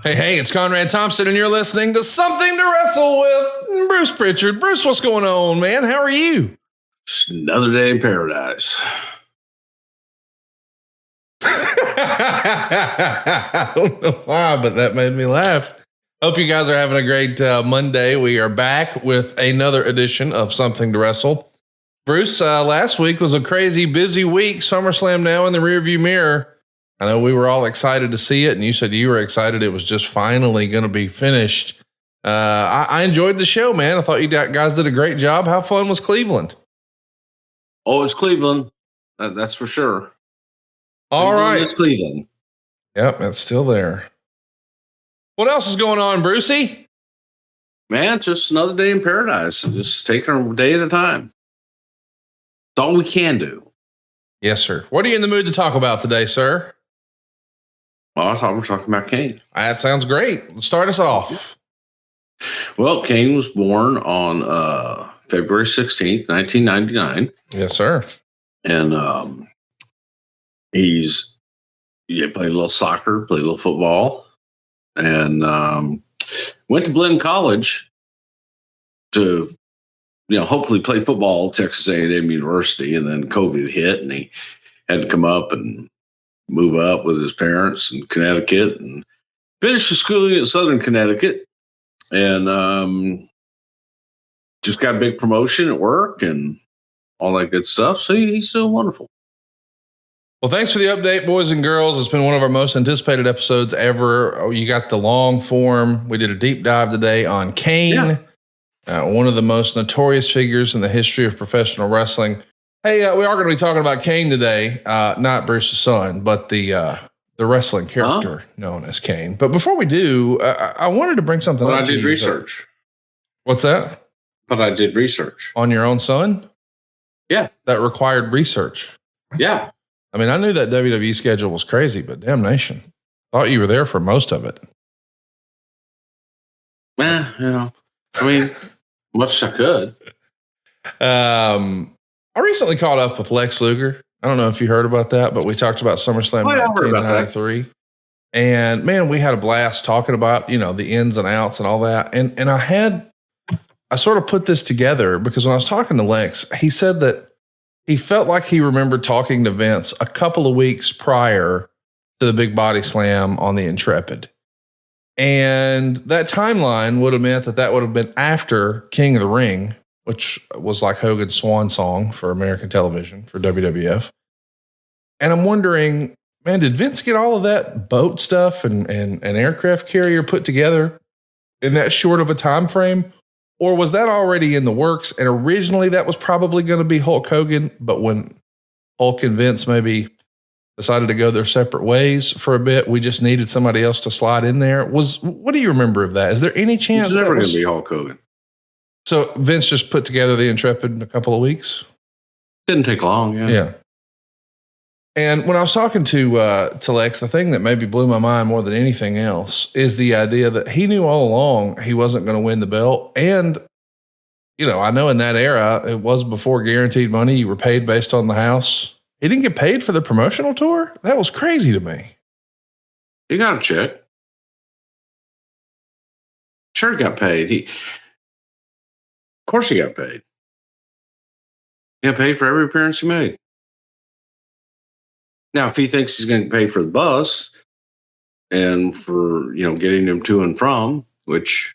Hey, it's Conrad Thompson, and you're listening to Something to Wrestle with Bruce Pritchard. Bruce, what's going on, man? How are you? Just another day in paradise. I don't know why, but that made me laugh. Hope you guys are having a great Monday. We are back with another edition of Something to Wrestle. Bruce, last week was a crazy busy week. SummerSlam now in the rearview mirror. I know we were all excited to see it, and you said you were excited it was just finally going to be finished. I enjoyed the show, man. I thought you guys did a great job. How fun was Cleveland? Oh, it's Cleveland. That's for sure. All right. It's Cleveland. Yep, it's still there. What else is going on, Brucey? Man, just another day in paradise. Just taking a day at a time. It's all we can do. Yes, sir. What are you in the mood to talk about today, sir? Well, I thought we were talking about Kane. That sounds great. Start us off. Well, Kane was born on February 16th, 1999. Yes, sir. And he played a little soccer, played a little football, and went to Blinn College to, hopefully play football at Texas A&M University. And then COVID hit, and he had to come up and move up with his parents in Connecticut and finished his schooling at Southern Connecticut, and just got a big promotion at work and all that good stuff. So he's still wonderful. Well, thanks for the update, boys and girls. It's been one of our most anticipated episodes ever. Oh, you got the long form. We did a deep dive today on Kane, one of the most notorious figures in the history of professional wrestling. Hey, we are going to be talking about Kane today, not Bruce's son, but the wrestling character known as Kane. But before we do, I wanted to bring something up. I did research. What's that? But I did research. On your own son? Yeah. That required research. Yeah. I mean, I knew that WWE schedule was crazy, but damnation. Thought you were there for most of it. Much as I could. I recently caught up with Lex Luger. I don't know if you heard about that, but we talked about SummerSlam 1993. And man, we had a blast talking about, the ins and outs and all that. And I sort of put this together because when I was talking to Lex, he said that he felt like he remembered talking to Vince a couple of weeks prior to the big body slam on the Intrepid. And that timeline would have meant that would have been after King of the Ring, which was like Hogan's swan song for American television, for WWF. And I'm wondering, man, did Vince get all of that boat stuff and aircraft carrier put together in that short of a time frame? Or was that already in the works? And originally that was probably going to be Hulk Hogan, but when Hulk and Vince maybe decided to go their separate ways for a bit, we just needed somebody else to slide in there. What do you remember of that? Is there any chance it's never going to be Hulk Hogan? So Vince just put together the Intrepid in a couple of weeks? Didn't take long, yeah. And when I was talking to Lex, the thing that maybe blew my mind more than anything else is the idea that he knew all along he wasn't going to win the belt. And, I know in that era, it was before guaranteed money. You were paid based on the house. He didn't get paid for the promotional tour? That was crazy to me. He got a check. Sure got paid. Of course he got paid. He got paid for every appearance he made. Now, if he thinks he's going to pay for the bus and for, getting him to and from, which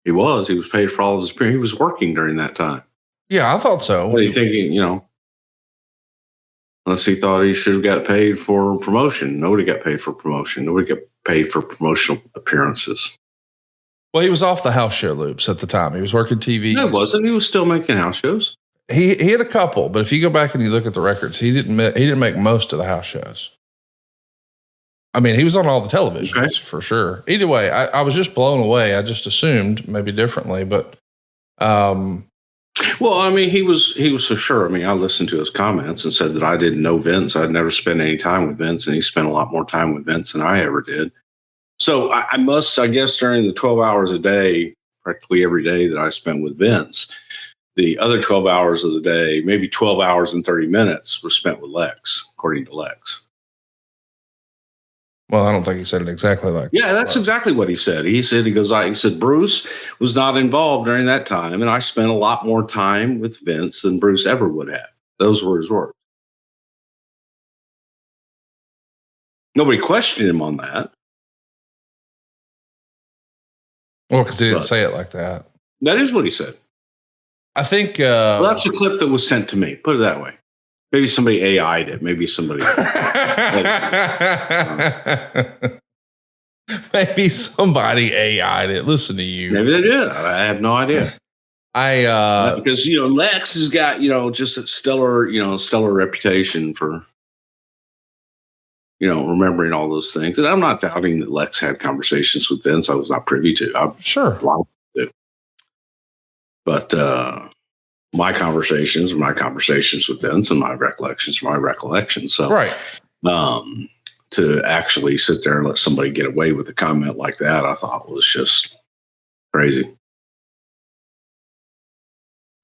he was paid for all of his appearances. He was working during that time. Yeah, I thought so. What are you thinking, unless he thought he should have got paid for promotion. Nobody got paid for promotion. Nobody got paid for promotional appearances. Well, he was off the house show loops at the time. He was working TV. No, it wasn't. He was still making house shows. He had a couple, but if you go back and you look at the records, he didn't make most of the house shows. I mean, he was on all the televisions for sure. Either way, I was just blown away. I just assumed maybe differently, but well, I mean, he was for sure. I mean, I listened to his comments and said that I didn't know Vince. I'd never spent any time with Vince, and he spent a lot more time with Vince than I ever did. So I guess during the 12 hours a day, practically every day that I spent with Vince, the other 12 hours of the day, maybe 12 hours and 30 minutes were spent with Lex, according to Lex. Well, I don't think he said it exactly like that. Yeah, that's exactly what he said. He said, Bruce was not involved during that time, and I spent a lot more time with Vince than Bruce ever would have. Those were his words. Nobody questioned him on that. Well, because he didn't say it like that. That is what he said. I think that's the clip that was sent to me. Put it that way. Maybe somebody AI'd it. Maybe somebody. Maybe somebody AI'd it. Listen to you. Maybe they did. I have no idea. Because Lex has got just a stellar reputation for remembering all those things. And I'm not doubting that Lex had conversations with Vince I was not privy to. I'm sure. But my conversations with Vince, and my recollections are my recollections. So, right. To actually sit there and let somebody get away with a comment like that, I thought was just crazy.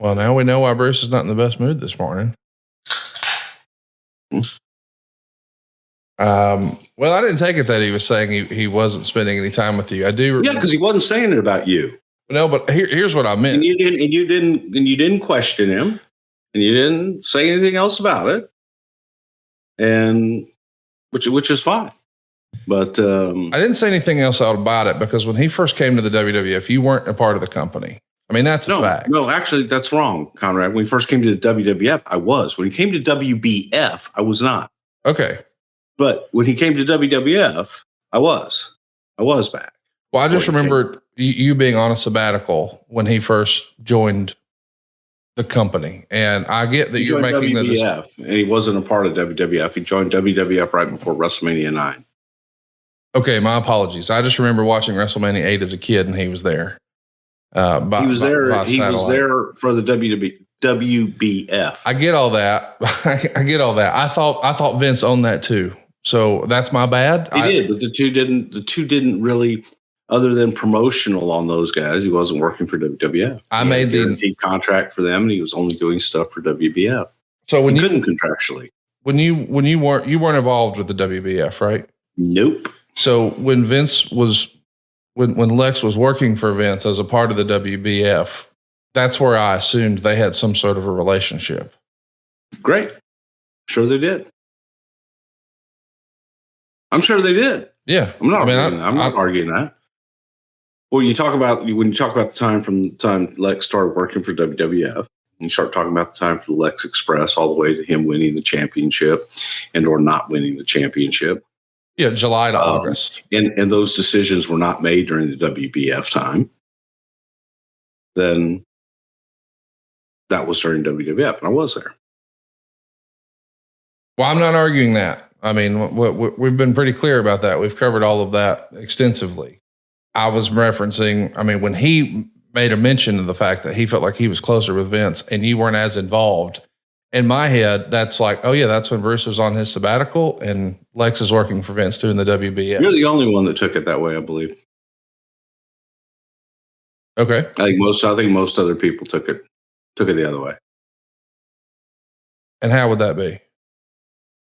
Well, now we know why Bruce is not in the best mood this morning. Well, I didn't take it that he was saying he wasn't spending any time with you. I do. Yeah, because he wasn't saying it about you. No, but here's what I meant. And you didn't question him, and you didn't say anything else about it, and which is fine. But I didn't say anything else about it because when he first came to the WWF, you weren't a part of the company. I mean, that's a fact. No, actually, that's wrong, Conrad. When he first came to the WWF, I was. When he came to WBF, I was not. Okay. But when he came to WWF, I was back. Well, I just remembered you being on a sabbatical when he first joined the company. And I get that you're making WWF, and he wasn't a part of WWF. He joined WWF right before WrestleMania 9. Okay, my apologies. I just remember watching WrestleMania 8 as a kid, and he was there. He was there for the WBF. I get all that. I get all that. I thought Vince owned that too. So that's my bad. He did, but the two didn't really, other than promotional on those guys. He wasn't working for WWF. I made the guaranteed contract for them, and he was only doing stuff for WBF. So when he couldn't contractually, when you weren't involved with the WBF, right? Nope. So when Vince was when Lex was working for Vince as a part of the WBF, that's where I assumed they had some sort of a relationship. Great. Sure they did. I'm sure they did. Yeah. I'm not arguing that. Well, when you talk about the time from the time Lex started working for WWF, and you start talking about the time for the Lex Express all the way to him winning the championship and or not winning the championship. Yeah, July to August. And those decisions were not made during the WBF time. Then that was during WWF, and I was there. Well, I'm not arguing that. I mean, we've been pretty clear about that. We've covered all of that extensively. I was referencing, when he made a mention of the fact that he felt like he was closer with Vince and you weren't as involved. In my head, that's like, oh yeah, that's when Bruce was on his sabbatical and Lex is working for Vince doing the WBF. You're the only one that took it that way, I believe. Okay. I think most other people took it the other way. And how would that be?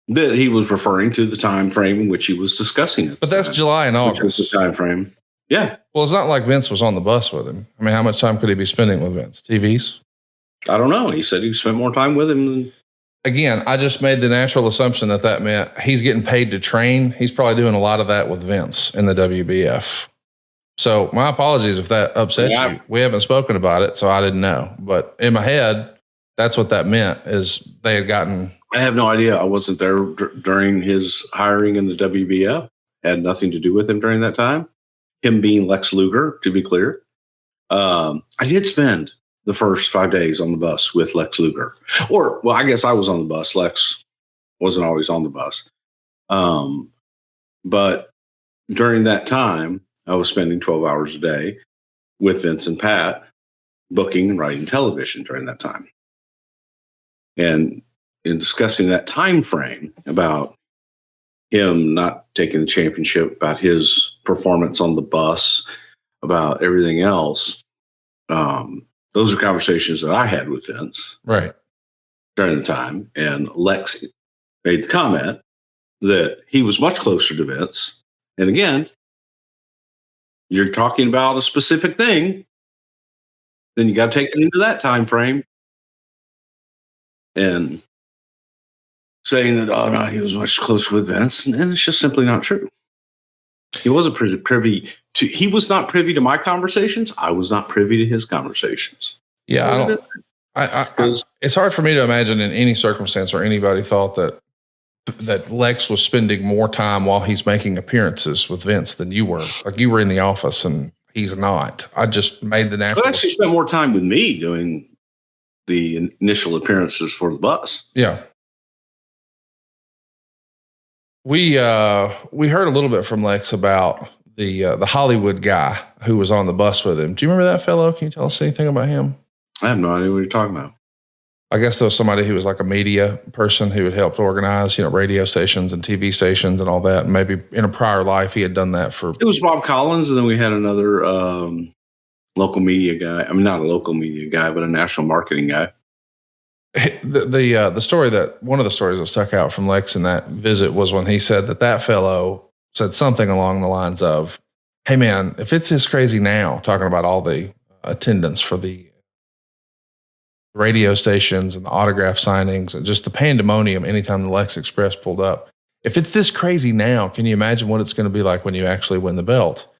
That he was referring to the time frame in which he was discussing it. But that's July and August. Which was the time frame. Yeah. Well, it's not like Vince was on the bus with him. I mean, how much time could he be spending with Vince? TVs? I don't know. He said he spent more time with him than. Again, I just made the natural assumption that meant he's getting paid to train. He's probably doing a lot of that with Vince in the WBF. So my apologies if that upsets you. We haven't spoken about it, so I didn't know. But in my head, that's what that meant is they had gotten. I have no idea. I wasn't there during his hiring in the WBF. Had nothing to do with him during that time. Him being Lex Luger, to be clear. I did spend the first 5 days on the bus with Lex Luger. I guess I was on the bus. Lex wasn't always on the bus. But during that time, I was spending 12 hours a day with Vince and Pat, booking and writing television during that time. And in discussing that time frame about him not taking the championship, about his performance on the bus, about everything else, those are conversations that I had with Vince right during the time. And Lex made the comment that he was much closer to Vince And again, you're talking about a specific thing, then you got to take it into that time frame. And saying that, oh no, he was much closer with Vince, and it's just simply not true. He wasn't privy to. He was not privy to my conversations. I was not privy to his conversations. Yeah, I don't. It's hard for me to imagine in any circumstance where anybody thought that Lex was spending more time while he's making appearances with Vince than you were. Like you were in the office and he's not. I just made the natural. Well, actually, spent more time with me doing the initial appearances for the bus. Yeah. We heard a little bit from Lex about the Hollywood guy who was on the bus with him. Do you remember that fellow? Can you tell us anything about him? I have no idea what you're talking about. I guess there was somebody who was like a media person who had helped organize, radio stations and TV stations and all that. And maybe in a prior life, he had done that for. It was Bob Collins. And then we had another local media guy. I mean, not a local media guy, but a national marketing guy. The story that one of the stories that stuck out from Lex in that visit was when he said that fellow said something along the lines of, "Hey man, if it's this crazy now," talking about all the attendance for the radio stations and the autograph signings and just the pandemonium anytime the Lex Express pulled up. If it's this crazy now, can you imagine what it's going to be like when you actually win the belt?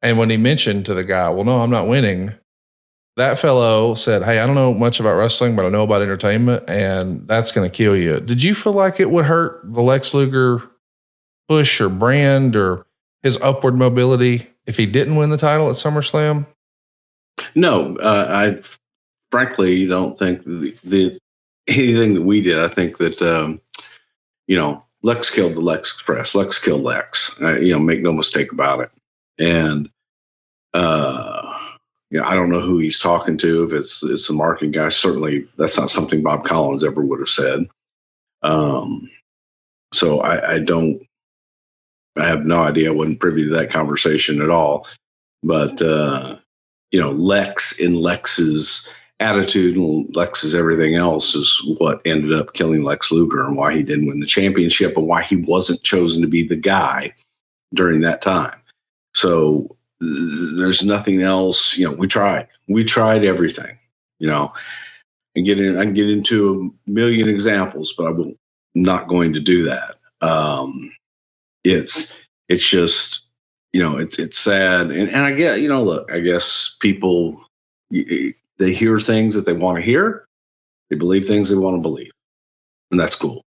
And when he mentioned to the guy, well, no, I'm not winning. That fellow said, hey, I don't know much about wrestling, but I know about entertainment, and that's going to kill you. Did you feel like it would hurt the Lex Luger push or brand or his upward mobility if he didn't win the title at SummerSlam? No, I frankly don't think the anything that we did. I think that, Lex killed the Lex Express. Lex killed Lex, make no mistake about it. And, I don't know who he's talking to. If it's the marketing guy, certainly that's not something Bob Collins ever would have said. So I have no idea. I wasn't privy to that conversation at all. But, Lex in Lex's attitude and Lex's everything else is what ended up killing Lex Luger and why he didn't win the championship and why he wasn't chosen to be the guy during that time. So there's nothing else. We tried everything, and I can get into a million examples, but I'm not going to do that. It's just, it's sad. And I get, look, I guess people, they hear things that they want to hear. They believe things they want to believe. And that's cool.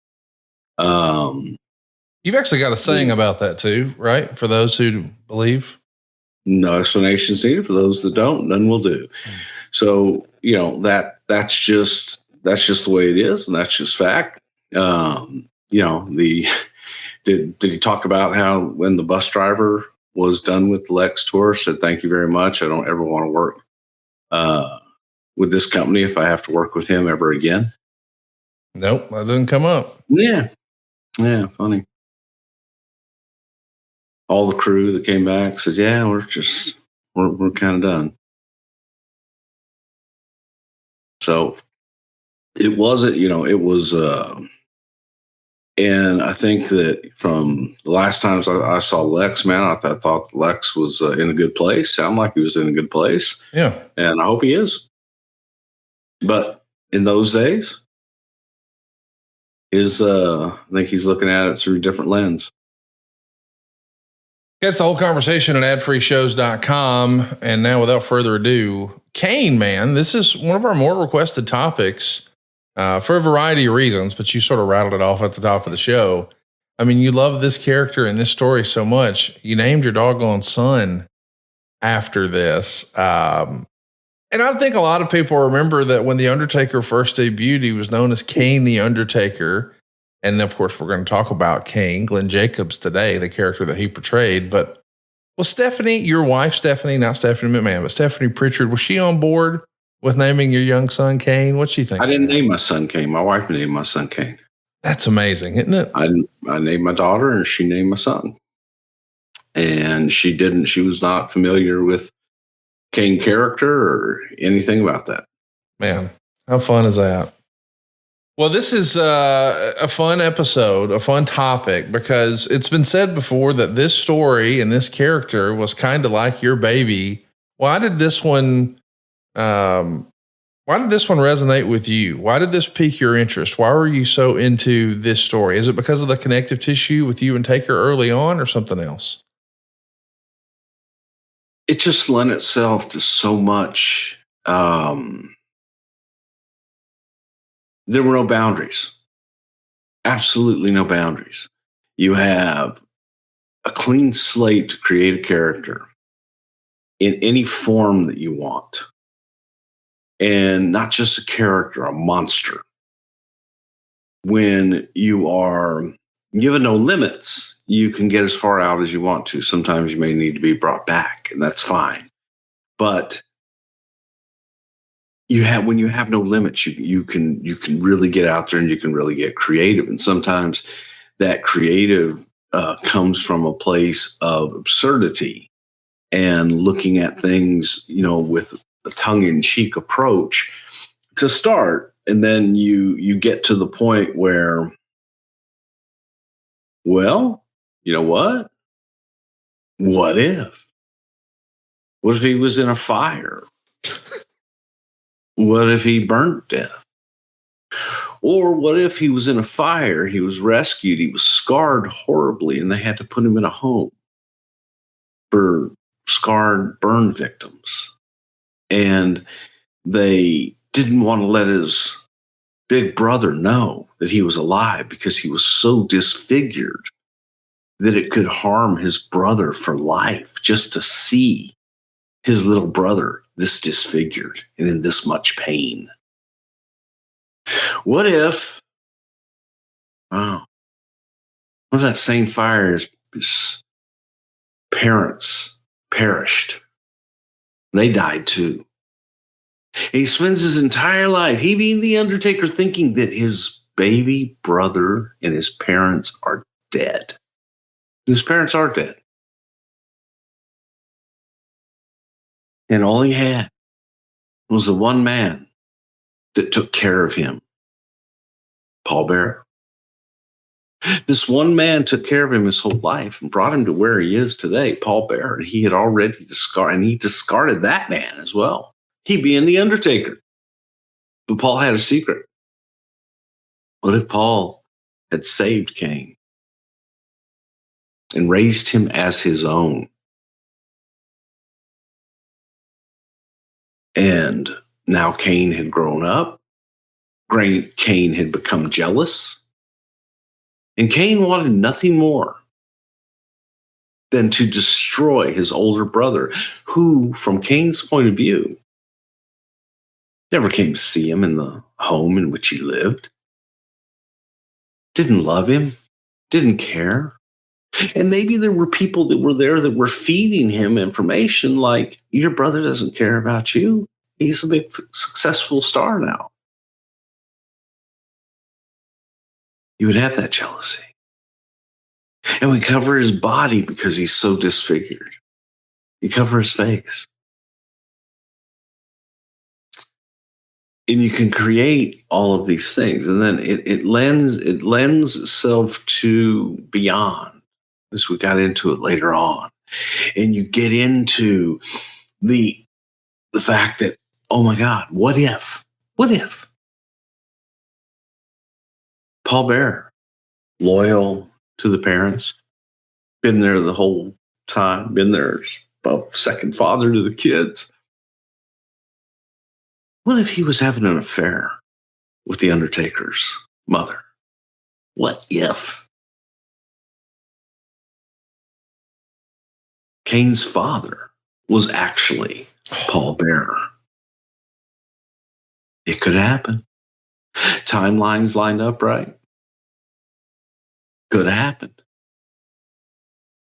You've actually got a saying about that too, right? For those who believe. No explanations needed. For those that don't, none will do. So, that's just the way it is. And that's just fact. Did he talk about how when the bus driver was done with the Lex tour, said, thank you very much. I don't ever want to work with this company if I have to work with him ever again. Nope, that didn't come up. Yeah, funny. All the crew that came back said, yeah, we're kind of done. So it wasn't, it was, and I think that from the last times I saw Lex, man, I thought Lex was in a good place. Sounded like he was in a good place. Yeah. And I hope he is. But in those days, I think he's looking at it through a different lens. That's the whole conversation at adfreeshows.com. And now, without further ado, Kane, man, this is one of our more requested topics for a variety of reasons, but you sort of rattled it off at the top of the show. I mean, you love this character and this story so much. You named your doggone son after this. And I think a lot of people remember that when The Undertaker first debuted, he was known as Kane the Undertaker. And of course, we're going to talk about Kane, Glenn Jacobs today, the character that he portrayed. But was Stephanie, your wife, Stephanie, not Stephanie McMahon, but Stephanie Pritchard, was she on board with naming your young son Kane? What'd she think? I didn't name my son Kane. My wife named my son Kane. That's amazing, isn't it? I named my daughter and she named my son. And she was not familiar with Kane character or anything about that. Man, how fun is that? Well, this is a fun episode, a fun topic, because it's been said before that this story and this character was kind of like your baby. Why did this one? Why did this one resonate with you? Why did this pique your interest? Why were you so into this story? Is it because of the connective tissue with you and Taker early on, or something else? It just lent itself to so much. There were no boundaries. Absolutely no boundaries. You have a clean slate to create a character in any form that you want. And not just a character, a monster. When you are given no limits, you can get as far out as you want to. Sometimes you may need to be brought back, and that's fine. But when you have no limits, you can really get out there and you can really get creative. And sometimes that creative comes from a place of absurdity and looking at things, with a tongue-in-cheek approach to start. And then you get to the point where, well, you know what? What if? What if he was in a fire? What if he burnt to death? Or what if he was in a fire, he was rescued, he was scarred horribly, and they had to put him in a home for scarred burn victims. And they didn't want to let his big brother know that he was alive because he was so disfigured that it could harm his brother for life just to see his little brother this disfigured and in this much pain. What if that same fire, his parents perished? They died too. He spends his entire life, he being the Undertaker, thinking that his baby brother and his parents are dead. His parents are dead. And all he had was the one man that took care of him, Paul Bearer. This one man took care of him his whole life and brought him to where he is today, Paul Bearer. He had already discarded, and he discarded that man as well. He being the Undertaker. But Paul had a secret. What if Paul had saved Kane and raised him as his own? And now Kane had grown up. Kane had become jealous. And Kane wanted nothing more than to destroy his older brother, who, from Kane's point of view, never came to see him in the home in which he lived, didn't love him, didn't care. And maybe there were people that were there that were feeding him information like, your brother doesn't care about you. He's a big, successful star now. You would have that jealousy. And we cover his body because he's so disfigured. You cover his face. And you can create all of these things. And then it lends itself to beyond, as we got into it later on. And you get into the fact that, oh my God, what if Paul Bearer, loyal to the parents, been there the whole time, been there, second father to the kids. What if he was having an affair with the Undertaker's mother? What if Kane's father was actually Paul Bearer? It could happen. Timelines lined up right. Could have happened.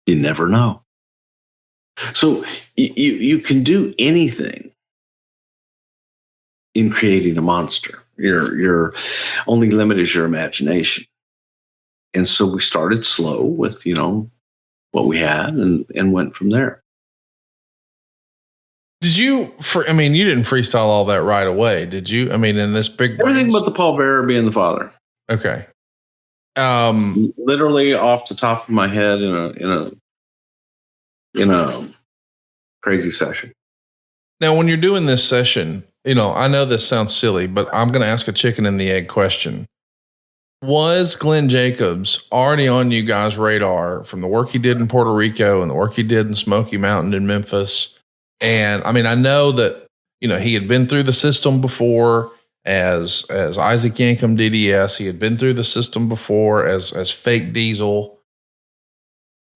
You never know. So you can do anything in creating a monster. Your only limit is your imagination. And so we started slow with, what we had and went from there. you didn't freestyle all that right away, did you? I mean, in this big everything but the pallbearer being the father. Okay. Literally off the top of my head in a crazy session. Now, when you're doing this session, I know this sounds silly, but I'm going to ask a chicken and the egg question. Was Glenn Jacobs already on you guys' radar from the work he did in Puerto Rico and the work he did in Smoky Mountain in Memphis? And I mean, I know that, he had been through the system before as Isaac Yankum DDS. He had been through the system before as Fake Diesel.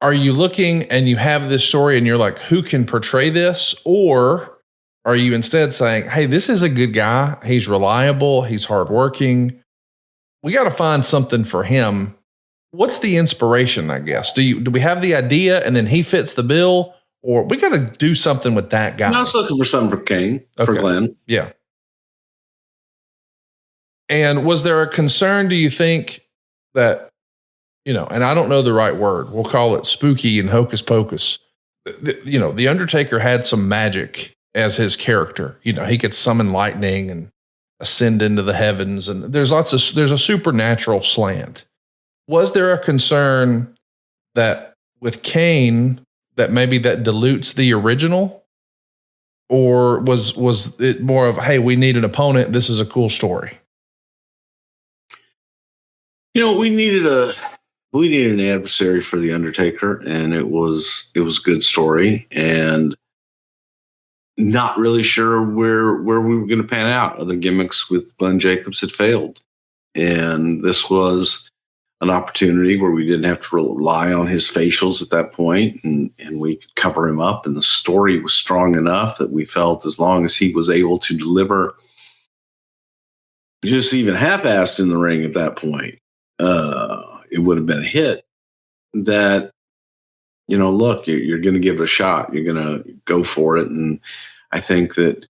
Are you looking and you have this story and you're like, who can portray this? Or are you instead saying, hey, this is a good guy. He's reliable. He's hardworking. We got to find something for him. What's the inspiration, I guess? Do we have the idea and then he fits the bill, or we got to do something with that guy? I was looking for something for Kane, for Glenn. Yeah. And was there a concern, do you think, that, and I don't know the right word, we'll call it spooky and hocus pocus. The Undertaker had some magic as his character. He could summon lightning and ascend into the heavens, and there's a supernatural slant. Was there a concern that with Kane that maybe that dilutes the original, or was it more of, hey, we need an opponent, this is a cool story? We needed an adversary for the Undertaker, and it was a good story, and not really sure where we were going to pan out. Other gimmicks with Glenn Jacobs had failed. And this was an opportunity where we didn't have to rely on his facials at that point, and we could cover him up. And the story was strong enough that we felt as long as he was able to deliver just even half-assed in the ring at that point, it would have been a hit. That, look, you're going to give it a shot. You're going to go for it. And I think that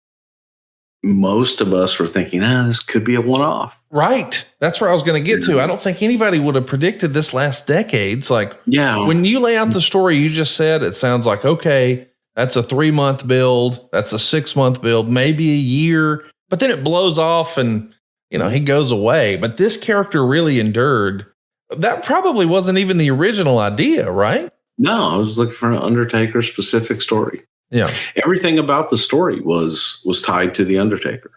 most of us were thinking, this could be a one-off. Right. That's where I was going to get to. I don't think anybody would have predicted this last decade. It's like, when you lay out the story you just said, it sounds like, okay, that's a 3-month build. That's a 6-month build, maybe a year, but then it blows off and, he goes away. But this character really endured. That probably wasn't even the original idea, right? No, I was looking for an Undertaker specific story. Yeah. Everything about the story was tied to the Undertaker.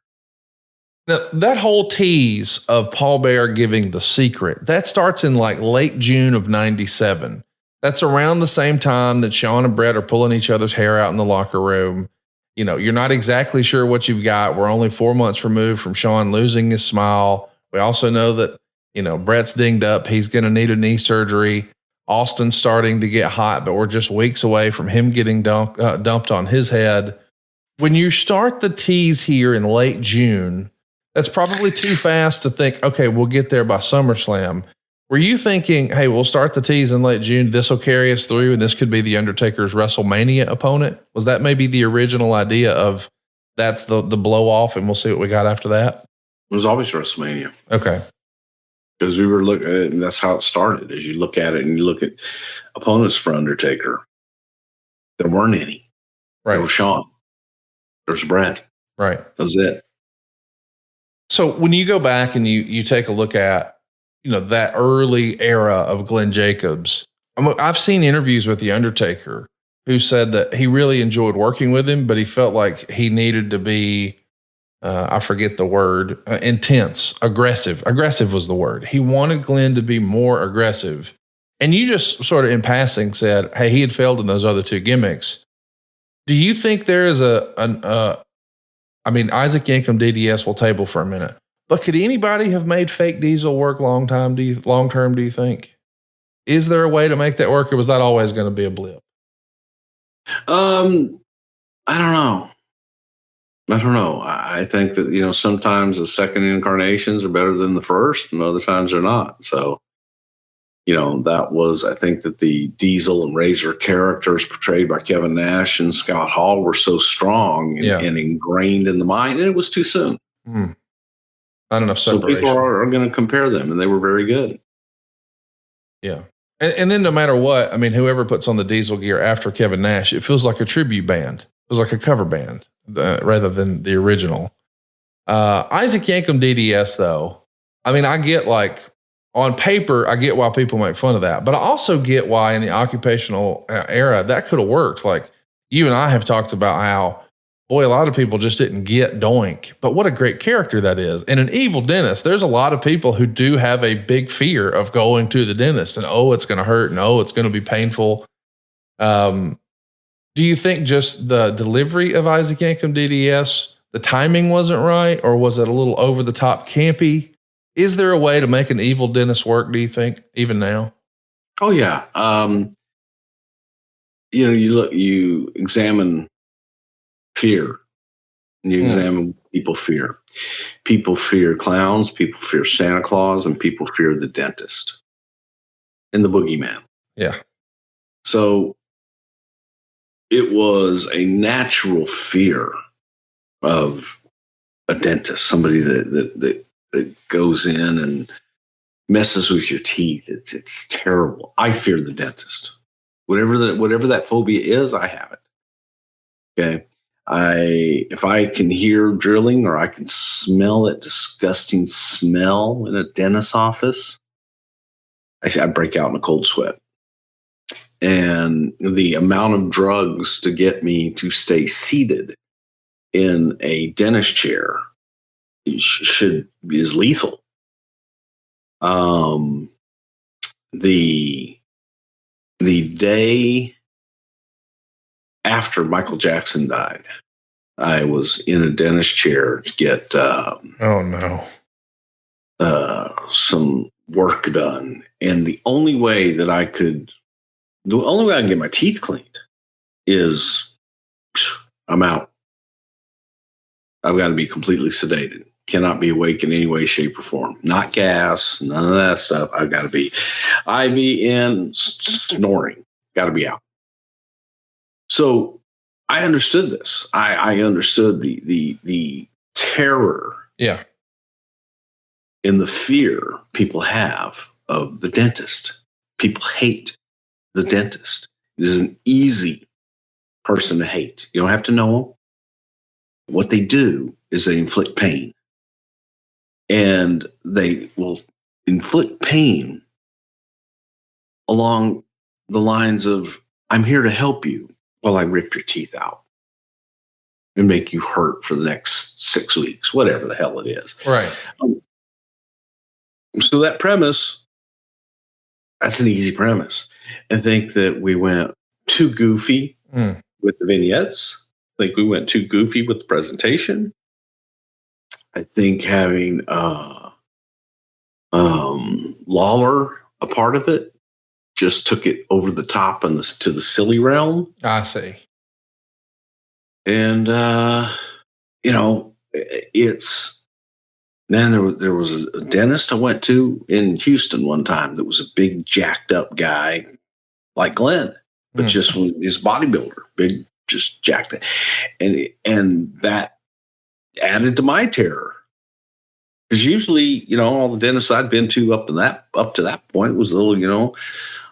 Now, that whole tease of Paul Bearer giving the secret, that starts in like late June of 97. That's around the same time that Sean and Brett are pulling each other's hair out in the locker room. You're not exactly sure what you've got. We're only 4 months removed from Sean losing his smile. We also know that, Brett's dinged up. He's going to need a knee surgery. Austin's starting to get hot, but we're just weeks away from him getting dumped on his head. When you start the tease here in late June, that's probably too fast to think, okay, we'll get there by SummerSlam. Were you thinking, hey, we'll start the tease in late June, this will carry us through, and this could be the Undertaker's WrestleMania opponent? Was that maybe the original idea of that's the blow off and we'll see what we got after that? It was always WrestleMania. Okay. Because we were looking at it, and that's how it started. As you look at it and you look at opponents for Undertaker, there weren't any. Right. There was Sean. There's Brett. Right. That was it. So when you go back and you take a look at, that early era of Glenn Jacobs, I've seen interviews with The Undertaker who said that he really enjoyed working with him, but he felt like he needed to be, I forget the word, intense, aggressive. Aggressive was the word. He wanted Glenn to be more aggressive. And you just sort of in passing said, hey, he had failed in those other two gimmicks. Do you think there is Isaac Yankum DDS will table for a minute, but could anybody have made Fake Diesel work long term, do you think? Is there a way to make that work, or was that always going to be a blip? I don't know. I think that, sometimes the second incarnations are better than the first, and other times they're not. So, that was, I think that the Diesel and Razor characters portrayed by Kevin Nash and Scott Hall were so strong and ingrained in the mind, and it was too soon. Not enough separation. So people are going to compare them, and they were very good. Yeah. And then no matter what, whoever puts on the Diesel gear after Kevin Nash, it feels like a tribute band. It was like a cover band. rather than the original. Isaac Yankem DDS, though, I mean, I get like on paper, I get why people make fun of that, but I also get why in the occupational era that could have worked. Like you and I have talked about how, boy, a lot of people just didn't get Doink, but what a great character that is. And an evil dentist, there's a lot of people who do have a big fear of going to the dentist and, oh, it's going to hurt and, oh, it's going to be painful. Do you think just the delivery of Isaac Yankem DDS, the timing wasn't right, or was it a little over the top campy? Is there a way to make an evil dentist work, do you think, even now? Oh, yeah. You examine fear, and you examine people fear. People fear clowns, people fear Santa Claus, and people fear the dentist and the boogeyman. Yeah. So it was a natural fear of a dentist, somebody that goes in and messes with your teeth. It's terrible. I fear the dentist. Whatever that phobia is, I have it. Okay. If I can hear drilling or I can smell that disgusting smell in a dentist's office, I break out in a cold sweat. And the amount of drugs to get me to stay seated in a dentist chair is lethal. The day after Michael Jackson died, I was in a dentist chair to get some work done, and the only way I can get my teeth cleaned is I'm out. I've got to be completely sedated. Cannot be awake in any way, shape, or form. Not gas, none of that stuff. I've got to be IV in, snoring. Got to be out. So I understood this. I understood the terror, and the fear people have of the dentist. People hate the dentist. It is an easy person to hate. You don't have to know them. What they do is they inflict pain. And they will inflict pain along the lines of, I'm here to help you while I rip your teeth out and make you hurt for the next 6 weeks, whatever the hell it is. Right. So that premise, that's an easy premise. I think that we went too goofy with the vignettes. I think we went too goofy with the presentation. I think having Lawler a part of it just took it over the top and to the silly realm. I see. And there was a dentist I went to in Houston one time that was a big jacked up guy like Glenn, but just he's a bodybuilder, big, just jacked. And that added to my terror. Because usually, all the dentists I'd been to up to that point was little,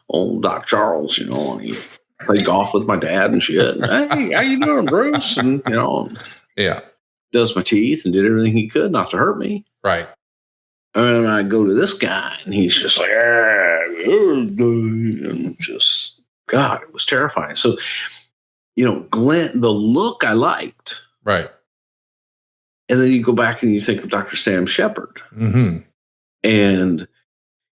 old Doc Charles, and he played golf with my dad and shit. Hey, how you doing, Bruce? And does my teeth and did everything he could not to hurt me. Right. And I go to this guy and he's just like, and just, God, it was terrifying. So, Glenn, the look I liked. Right. And then you go back and you think of Dr. Sam Shepard. Mm-hmm. And,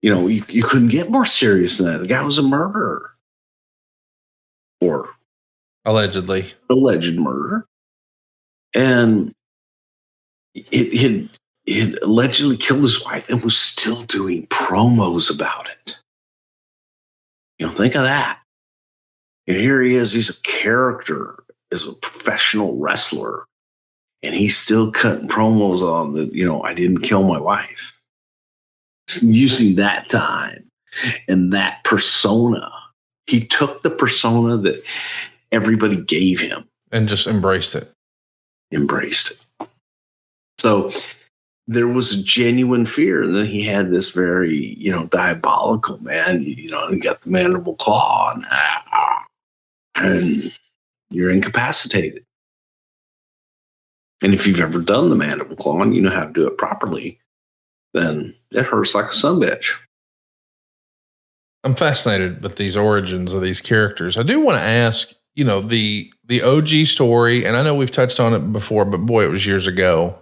you couldn't get more serious than that. The guy was a murderer. Or alleged murder. And it allegedly killed his wife and was still doing promos about it. Think of that. And here he is. He's a character as a professional wrestler. And he's still cutting promos on that, I didn't kill my wife. Using that time and that persona. He took the persona that everybody gave him. And just embraced it. So there was a genuine fear. And then he had this very, diabolical, man. He got the mandible claw and you're incapacitated. And if you've ever done the mandible claw and you know how to do it properly, then it hurts like a sumbitch. I'm fascinated with these origins of these characters. I do want to ask, the OG story, and I know we've touched on it before, but boy, it was years ago.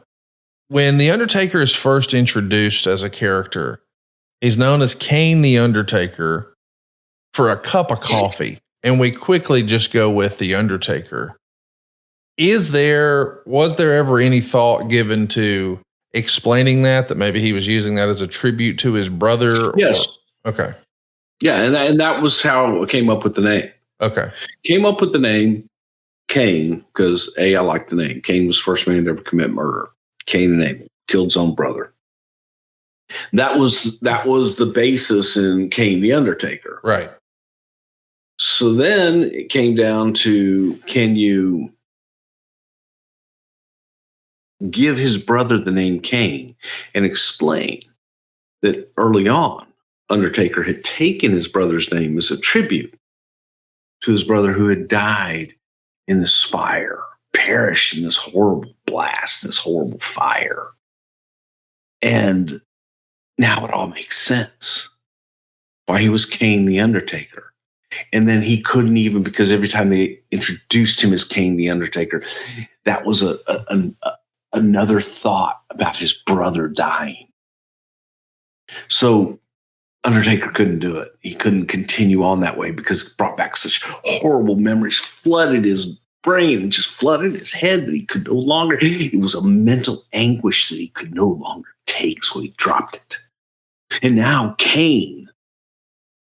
When The Undertaker is first introduced as a character, he's known as Kane the Undertaker for a cup of coffee, and we quickly just go with The Undertaker. Was there ever any thought given to explaining that maybe he was using that as a tribute to his brother? Yes. Okay. Yeah, and that was how it came up with the name. Okay. Came up with the name Kane because I like the name. Kane was the first man to ever commit murder. Kane and Abel killed his own brother. That was the basis in Kane the Undertaker. Right. So then it came down to, can you give his brother the name Kane and explain that early on, Undertaker had taken his brother's name as a tribute to his brother who had died in this fire, perished in this horrible blast, this horrible fire. And now it all makes sense why he was Kane the Undertaker. And then he couldn't even, because every time they introduced him as Kane the Undertaker, that was another thought about his brother dying. So Undertaker couldn't do it. He couldn't continue on that way because it brought back such horrible memories, flooded his brain and just flooded his head that he could no longer. It was a mental anguish that he could no longer take, so he dropped it. And now Kane,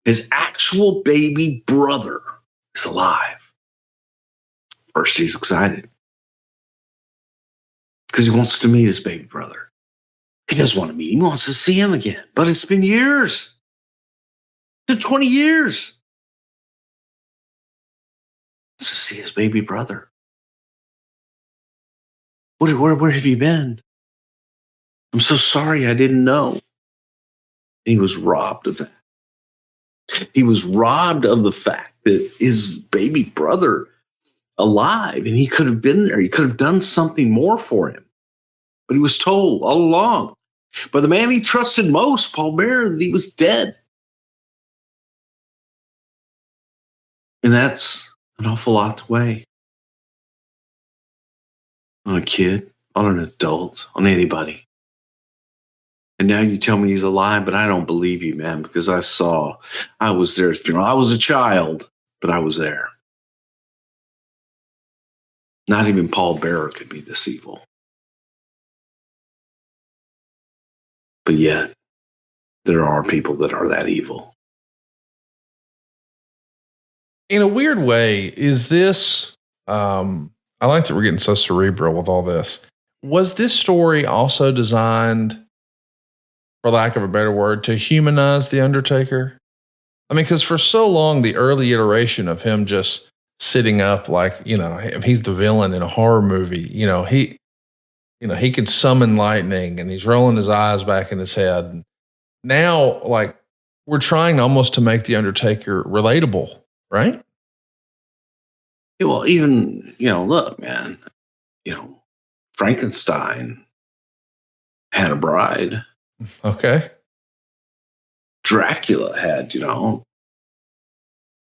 his actual baby brother, is alive. First, he's excited because he wants to meet his baby brother. He doesn't want to meet him. He wants to see him again. But it's been years. It's been 20 years. To see his baby brother. Where have you been? I'm so sorry, I didn't know. He was robbed of that. He was robbed of the fact that his baby brother alive, and he could have been there. He could have done something more for him. But he was told all along by the man he trusted most, Paul Bearer, that he was dead. And that's an awful lot to weigh on a kid, on an adult, on anybody. And now you tell me he's alive, but I don't believe you, man, because I was there at his funeral. I was a child, but I was there. Not even Paul Bearer could be this evil. But yet, there are people that are that evil. In a weird way, is this, I like that we're getting so cerebral with all this. Was this story also designed, for lack of a better word, to humanize The Undertaker? I mean, because for so long, the early iteration of him just sitting up like, he's the villain in a horror movie. He can summon lightning and he's rolling his eyes back in his head. And now, like, we're trying almost to make The Undertaker relatable, right? Yeah, well, even, look, man, Frankenstein had a bride. Okay. Dracula had,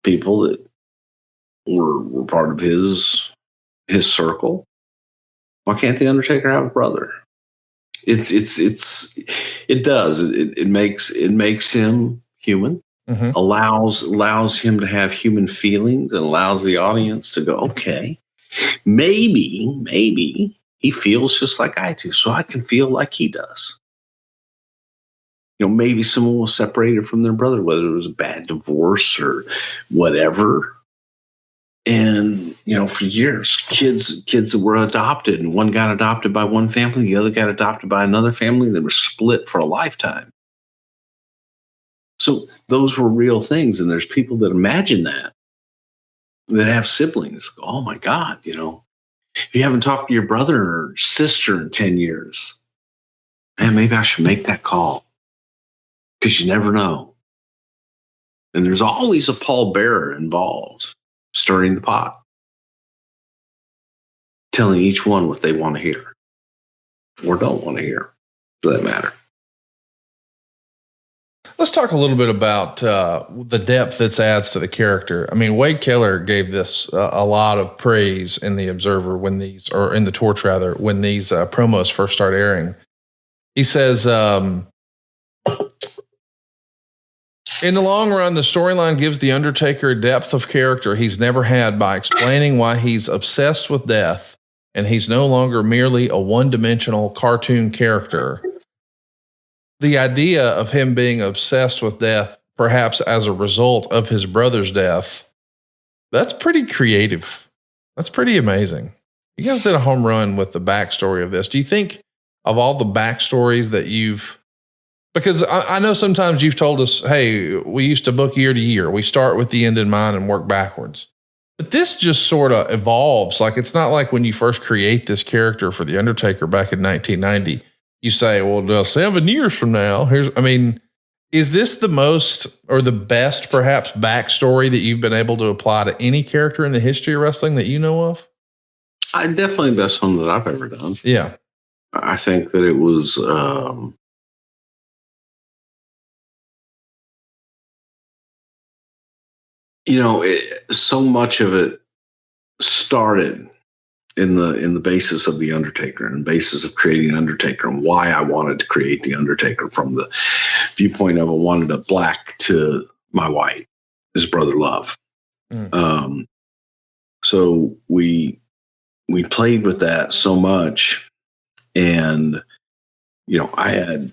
people that were part of his circle. Why can't the Undertaker have a brother? It does. It makes him human. Mm-hmm. Allows him to have human feelings and allows the audience to go, okay, maybe he feels just like I do, so I can feel like he does. Maybe someone was separated from their brother, whether it was a bad divorce or whatever. And, for years, kids that were adopted, and one got adopted by one family, the other got adopted by another family. They were split for a lifetime. So those were real things. And there's people that imagine that have siblings. Oh my God, if you haven't talked to your brother or sister in 10 years, man, maybe I should make that call. Because you never know. And there's always a Paul Bearer involved, stirring the pot, telling each one what they want to hear. or don't want to hear, for that matter. Let's talk a little bit about the depth this adds to the character. I mean, Wade Keller gave this a lot of praise in the Observer in the Torch rather, when these promos first start airing. He says, in the long run, the storyline gives The Undertaker a depth of character he's never had by explaining why he's obsessed with death, and he's no longer merely a one-dimensional cartoon character. The idea of him being obsessed with death, perhaps as a result of his brother's death, that's pretty creative. That's pretty amazing. You guys did a home run with the backstory of this. Do you think of all the backstories that because I know sometimes you've told us, hey, we used to book year to year. We start with the end in mind and work backwards. But this just sort of evolves. Like, it's not like when you first create this character for The Undertaker back in 1990, you say, well, 7 years from now, is this the most or the best perhaps backstory that you've been able to apply to any character in the history of wrestling that you know of? Definitely the best one that I've ever done. Yeah. I think that it was, so much of it started in the basis of The Undertaker and basis of creating Undertaker, and why I wanted to create The Undertaker from the viewpoint of I wanted a black to my white, his brother Love. So we played with that so much, and I had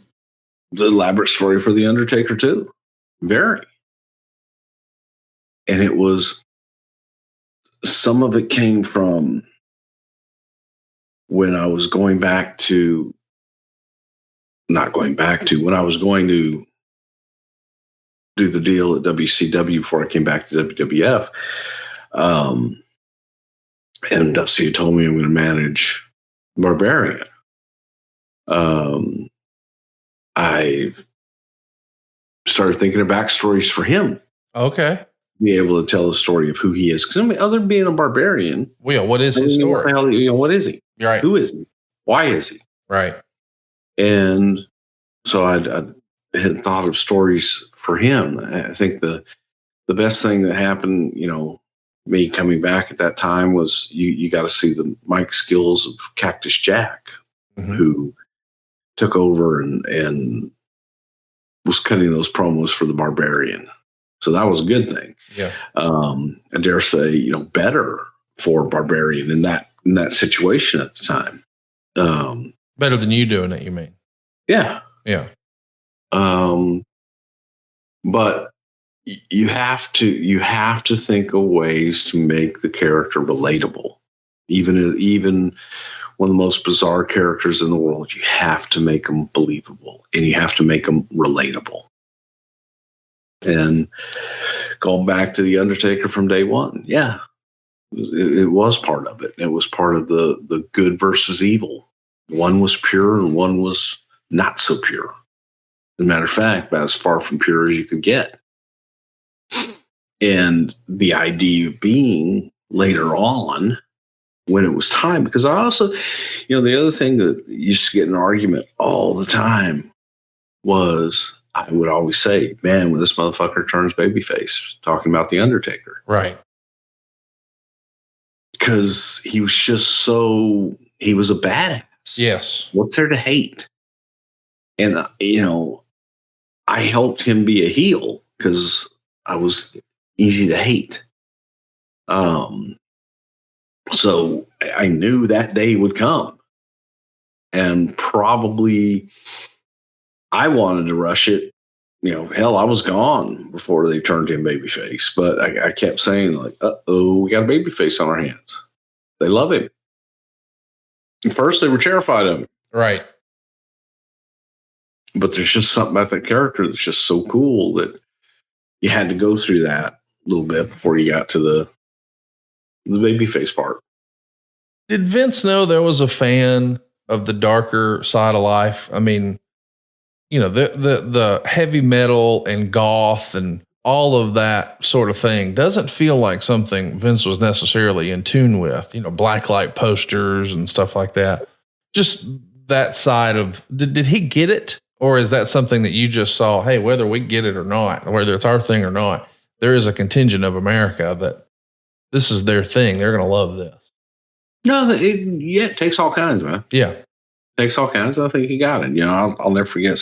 the elaborate story for The Undertaker too, very, and it was, some of it came from when I was when I was going to do the deal at WCW before I came back to WWF. And Dusty had told me I'm going to manage Barbarian. I started thinking of backstories for him. Okay. Be able to tell the story of who he is. Because other than being a barbarian, what is his story? What the hell, what is he? You're right. Who is he? Why is he? Right. And so I had thought of stories for him. I think the best thing that happened, me coming back at that time, was you got to see the mic skills of Cactus Jack, who took over and was cutting those promos for the Barbarian. So that was a good thing. Yeah. I dare say, better for Barbarian in that situation at the time. Better than you doing it, you mean? Yeah. Yeah. But you have to think of ways to make the character relatable. Even one of the most bizarre characters in the world, you have to make them believable, and you have to make them relatable. And going back to The Undertaker from day one, yeah, it was part of it. It was part of the good versus evil. One was pure and one was not so pure. As a matter of fact, about as far from pure as you could get. And the idea being later on, when it was time, because I also, the other thing that used to get an argument all the time was, I would always say, man, when this motherfucker turns babyface, talking about The Undertaker. Right. Because he was just he was a badass. Yes. What's there to hate? And, I helped him be a heel because I was easy to hate. So I knew that day would come. And probably I wanted to rush it. Hell, I was gone before they turned him babyface. But I kept saying, like, we got a babyface on our hands. They love him. At first, they were terrified of him. Right. But there's just something about that character that's just so cool that you had to go through that a little bit before you got to the babyface part. Did Vince know there was a fan of the darker side of life? I mean, the heavy metal and goth and all of that sort of thing doesn't feel like something Vince was necessarily in tune with, blacklight posters and stuff like that. Just that side of, did he get it? Or is that something that you just saw, hey, whether we get it or not, whether it's our thing or not, there is a contingent of America that this is their thing. They're going to love this. No, it takes all kinds, man. Yeah. Takes all kinds. I think he got it. I'll never forget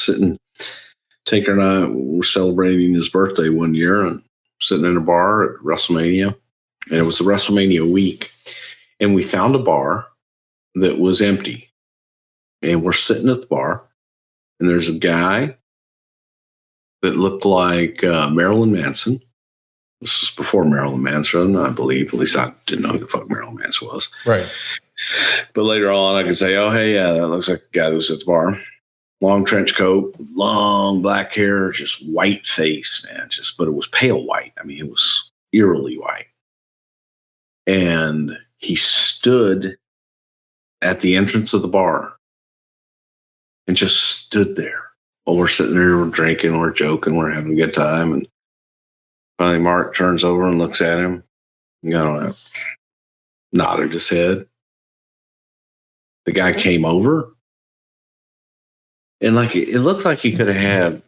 Taker and I were celebrating his birthday one year and sitting in a bar at WrestleMania. And it was the WrestleMania week. And we found a bar that was empty. And we're sitting at the bar. And there's a guy that looked like Marilyn Manson. This was before Marilyn Manson, I believe. At least I didn't know who the fuck Marilyn Manson was. Right. But later on, I could say, oh, hey, yeah, that looks like a guy that was at the bar. Long trench coat, long black hair, just white face, man. But it was pale white. I mean, it was eerily white. And he stood at the entrance of the bar and just stood there while we're sitting there, we're drinking, we're joking, we're having a good time. And finally, Mark turns over and looks at him and nodded his head. The guy came over. And it looked like he could have had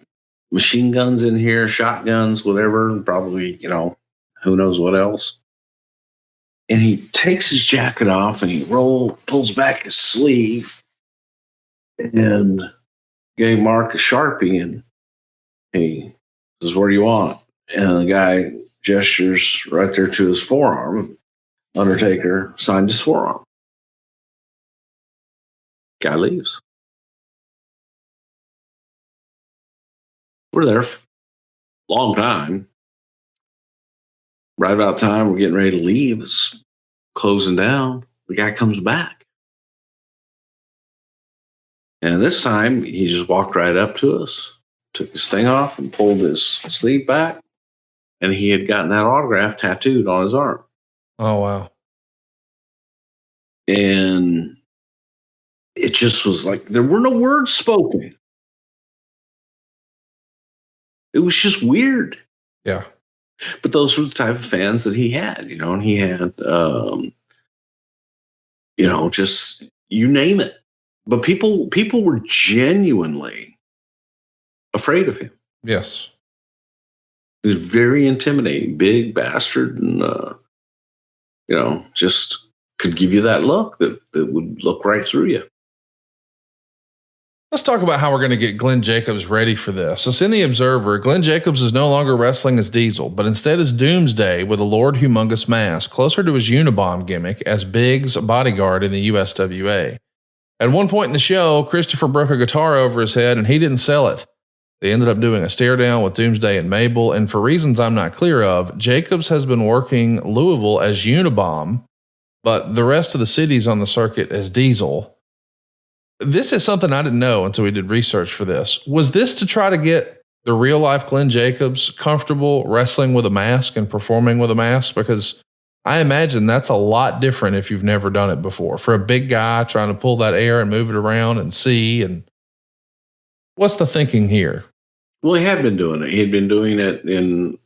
machine guns in here, shotguns, whatever, probably, who knows what else. And he takes his jacket off and he pulls back his sleeve and gave Mark a Sharpie and he says, where do you want it? And the guy gestures right there to his forearm. Undertaker signed his forearm. Guy leaves. We're there for a long time. Right about time we're getting ready to leave. It's closing down. The guy comes back. And this time he just walked right up to us, took his thing off and pulled his sleeve back. And he had gotten that autograph tattooed on his arm. Oh, wow. And it just was like, there were no words spoken. It was just weird. Yeah. But those were the type of fans that he had, and he had, just you name it. But people were genuinely afraid of him. Yes. He was very intimidating, big bastard. And, just could give you that look that would look right through you. Let's talk about how we're going to get Glenn Jacobs ready for this. It's in the Observer. Glenn Jacobs is no longer wrestling as Diesel, but instead is Doomsday with a Lord Humongous mask, closer to his Unabomb gimmick as Big's bodyguard in the USWA. At one point in the show, Christopher broke a guitar over his head and he didn't sell it. They ended up doing a stare down with Doomsday and Mabel, and for reasons I'm not clear of, Jacobs has been working Louisville as Unabomb, but the rest of the cities on the circuit as Diesel. This is something I didn't know until we did research for this. Was this to try to get the real life Glenn Jacobs comfortable wrestling with a mask and performing with a mask? Because I imagine that's a lot different if you've never done it before. For a big guy trying to pull that air and move it around and see. And what's the thinking here? Well, he had been doing it. He had been doing it in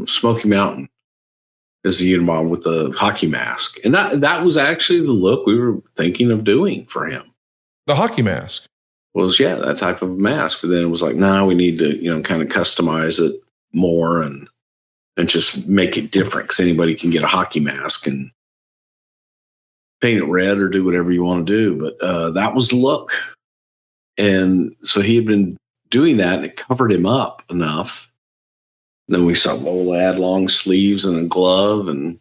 Smoky Mountain as the Unabomb with the hockey mask. And that was actually the look we were thinking of doing for him. The hockey mask was, that type of mask. But then it was like, we need to, kind of customize it more and just make it different because anybody can get a hockey mask and paint it red or do whatever you want to do. But that was the look. And so he had been doing that and it covered him up enough. And then we saw, we'll add long sleeves and a glove and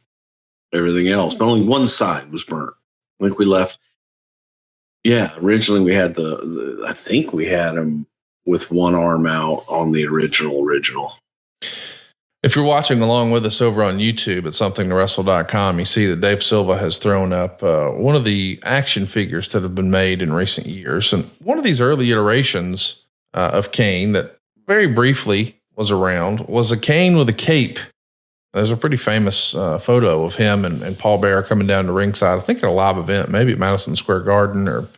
everything else. But only one side was burnt. I think we left. Yeah, originally we had I think we had him with one arm out on the original. If you're watching along with us over on YouTube at somethingtowrestle.com, you see that Dave Silva has thrown up one of the action figures that have been made in recent years. And one of these early iterations of Kane that very briefly was around was a Kane with a cape. There's a pretty famous photo of him and Paul Bearer coming down to ringside, I think at a live event, maybe at Madison Square Garden or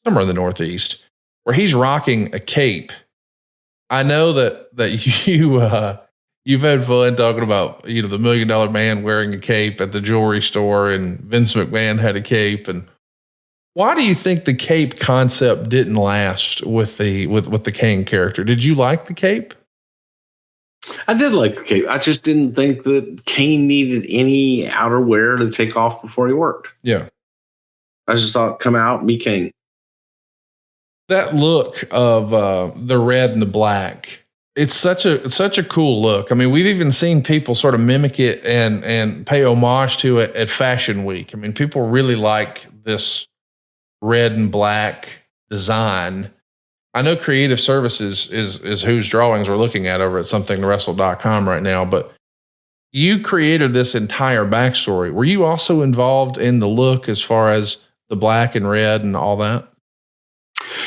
somewhere in the Northeast, where he's rocking a cape. I know that you've had fun talking about, the $1 Million Man wearing a cape at the jewelry store, and Vince McMahon had a cape. And Why do you think the cape concept didn't last with the Kane character? Did you like the cape? I did like the cape. I just didn't think that Kane needed any outerwear to take off before he worked. Yeah. I just thought, come out, me Kane. That look of the red and the black, it's such a cool look. I mean, we've even seen people sort of mimic it and pay homage to it at Fashion Week. I mean, people really like this red and black design. I know Creative Services is whose drawings we're looking at over at somethingtowrestle.com right now, but you created this entire backstory. Were you also involved in the look as far as the black and red and all that?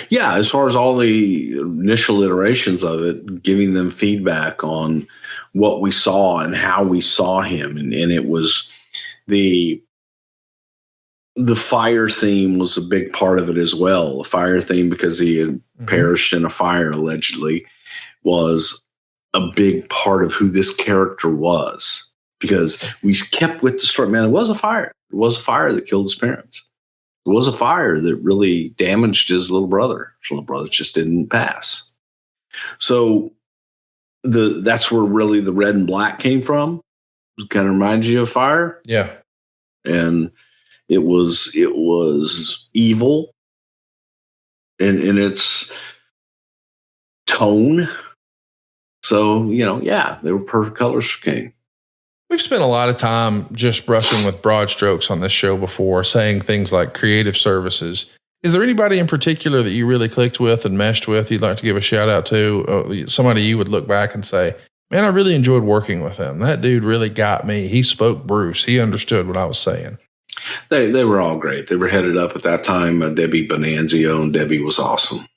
Yeah, as far as all the initial iterations of it, giving them feedback on what we saw and how we saw him. And it was the fire theme was a big part of it as well. The fire theme, because he had perished in a fire, allegedly, was a big part of who this character was, because we kept with the story. Man, it was a fire. It was a fire that killed his parents. It was a fire that really damaged his little brother. His little brother just didn't pass. So that's where really the red and black came from. It kind of reminds you of fire. Yeah. And it was evil in its tone. So, they were perfect colors for Kane. We've spent a lot of time just brushing with broad strokes on this show before, saying things like Creative Services. Is there anybody in particular that you really clicked with and meshed with you'd like to give a shout out to? Somebody you would look back and say, man, I really enjoyed working with him. That dude really got me. He spoke Bruce. He understood what I was saying. They were all great. They were headed up at that time. Debbie Bonanzio, and Debbie was awesome.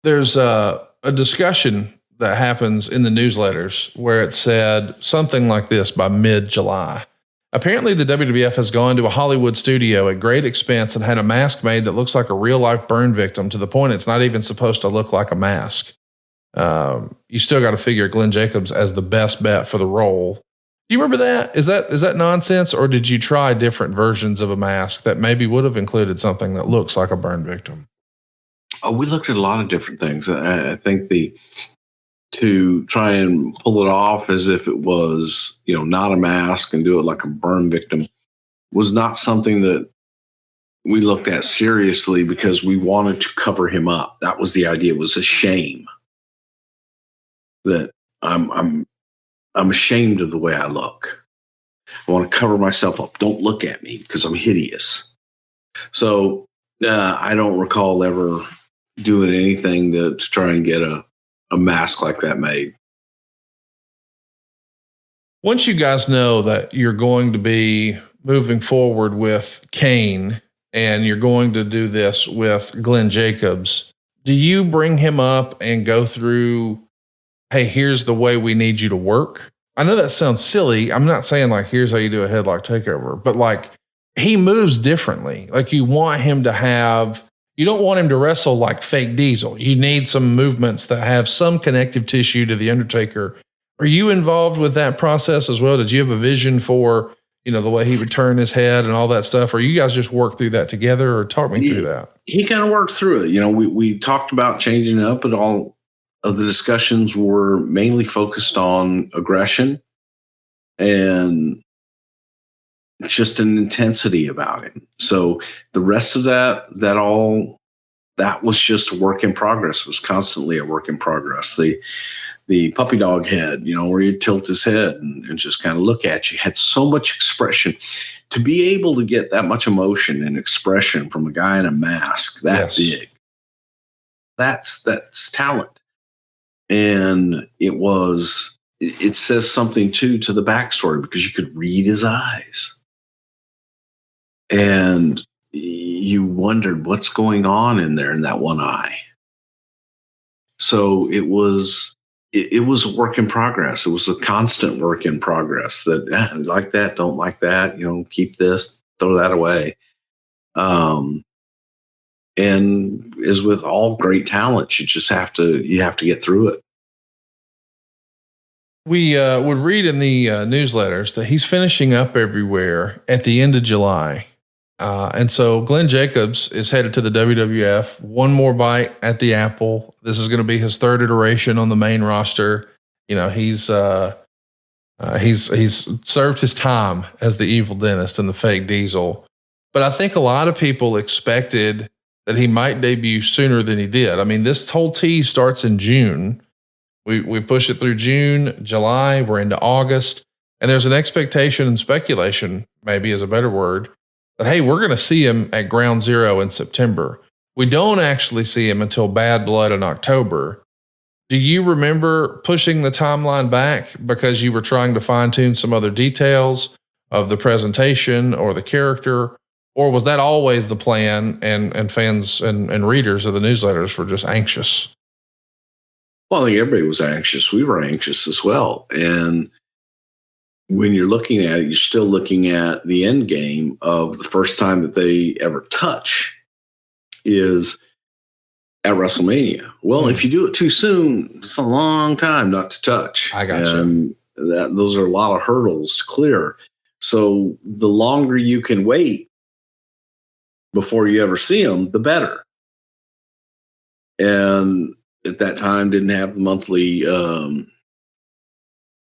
There's a discussion that happens in the newsletters where it said something like this by mid-July. Apparently the WWF has gone to a Hollywood studio at great expense and had a mask made that looks like a real life burn victim, to the point it's not even supposed to look like a mask. You still got to figure Glenn Jacobs as the best bet for the role. Do you remember that? Is that nonsense, or did you try different versions of a mask that maybe would have included something that looks like a burn victim? Oh, we looked at a lot of different things. I think to try and pull it off as if it was, not a mask and do it like a burn victim was not something that we looked at seriously, because we wanted to cover him up. That was the idea. It was a shame that I'm ashamed of the way I look. I want to cover myself up. Don't look at me because I'm hideous. So I don't recall ever doing anything to try and get a mask like that made. Once you guys know that you're going to be moving forward with Kane and you're going to do this with Glenn Jacobs, do you bring him up and go through, hey, here's the way we need you to work? I know that sounds silly. I'm not saying like, here's how you do a headlock takeover, but like he moves differently. Like you want him to have, you don't want him to wrestle like fake Diesel. You need some movements that have some connective tissue to the Undertaker. Are you involved with that process as well? Did you have a vision for, the way he would turn his head and all that stuff? Or you guys just work through that together, or talk me through that? He kind of worked through it. We talked about changing it up, but all of the discussions were mainly focused on aggression and just an intensity about him. So the rest of that was just a work in progress. It was constantly a work in progress. The puppy dog head, where he'd tilt his head and just kind of look at you, had so much expression. To be able to get that much emotion and expression from a guy in a mask that big, that's talent. And it says something too to the backstory, because you could read his eyes. And you wondered what's going on in there in that one eye. So it was a work in progress. It was a constant work in progress that like that, don't like that, keep this, throw that away. And as with all great talent, you have to get through it. We would read in the newsletters that he's finishing up everywhere at the end of July. And so Glenn Jacobs is headed to the WWF. One more bite at the apple. This is going to be his third iteration on the main roster. You know, he's served his time as the evil dentist and the fake Diesel. But I think a lot of people expected that he might debut sooner than he did. I mean, this whole tease starts in June. We push it through June, July, we're into August. And there's an expectation and speculation, maybe is a better word, that, hey, we're going to see him at Ground Zero in September. We don't actually see him until Bad Blood in October. Do you remember pushing the timeline back because you were trying to fine tune some other details of the presentation or the character? Or was that always the plan and fans and readers of the newsletters were just anxious? Well, I think everybody was anxious. We were anxious as well. And when you're looking at it, you're still looking at the end game of the first time that they ever touch is at WrestleMania. Well, if you do it too soon, it's a long time not to touch. I got you. Those are a lot of hurdles to clear. So the longer you can wait before you ever see them, the better. And at that time, didn't have the monthly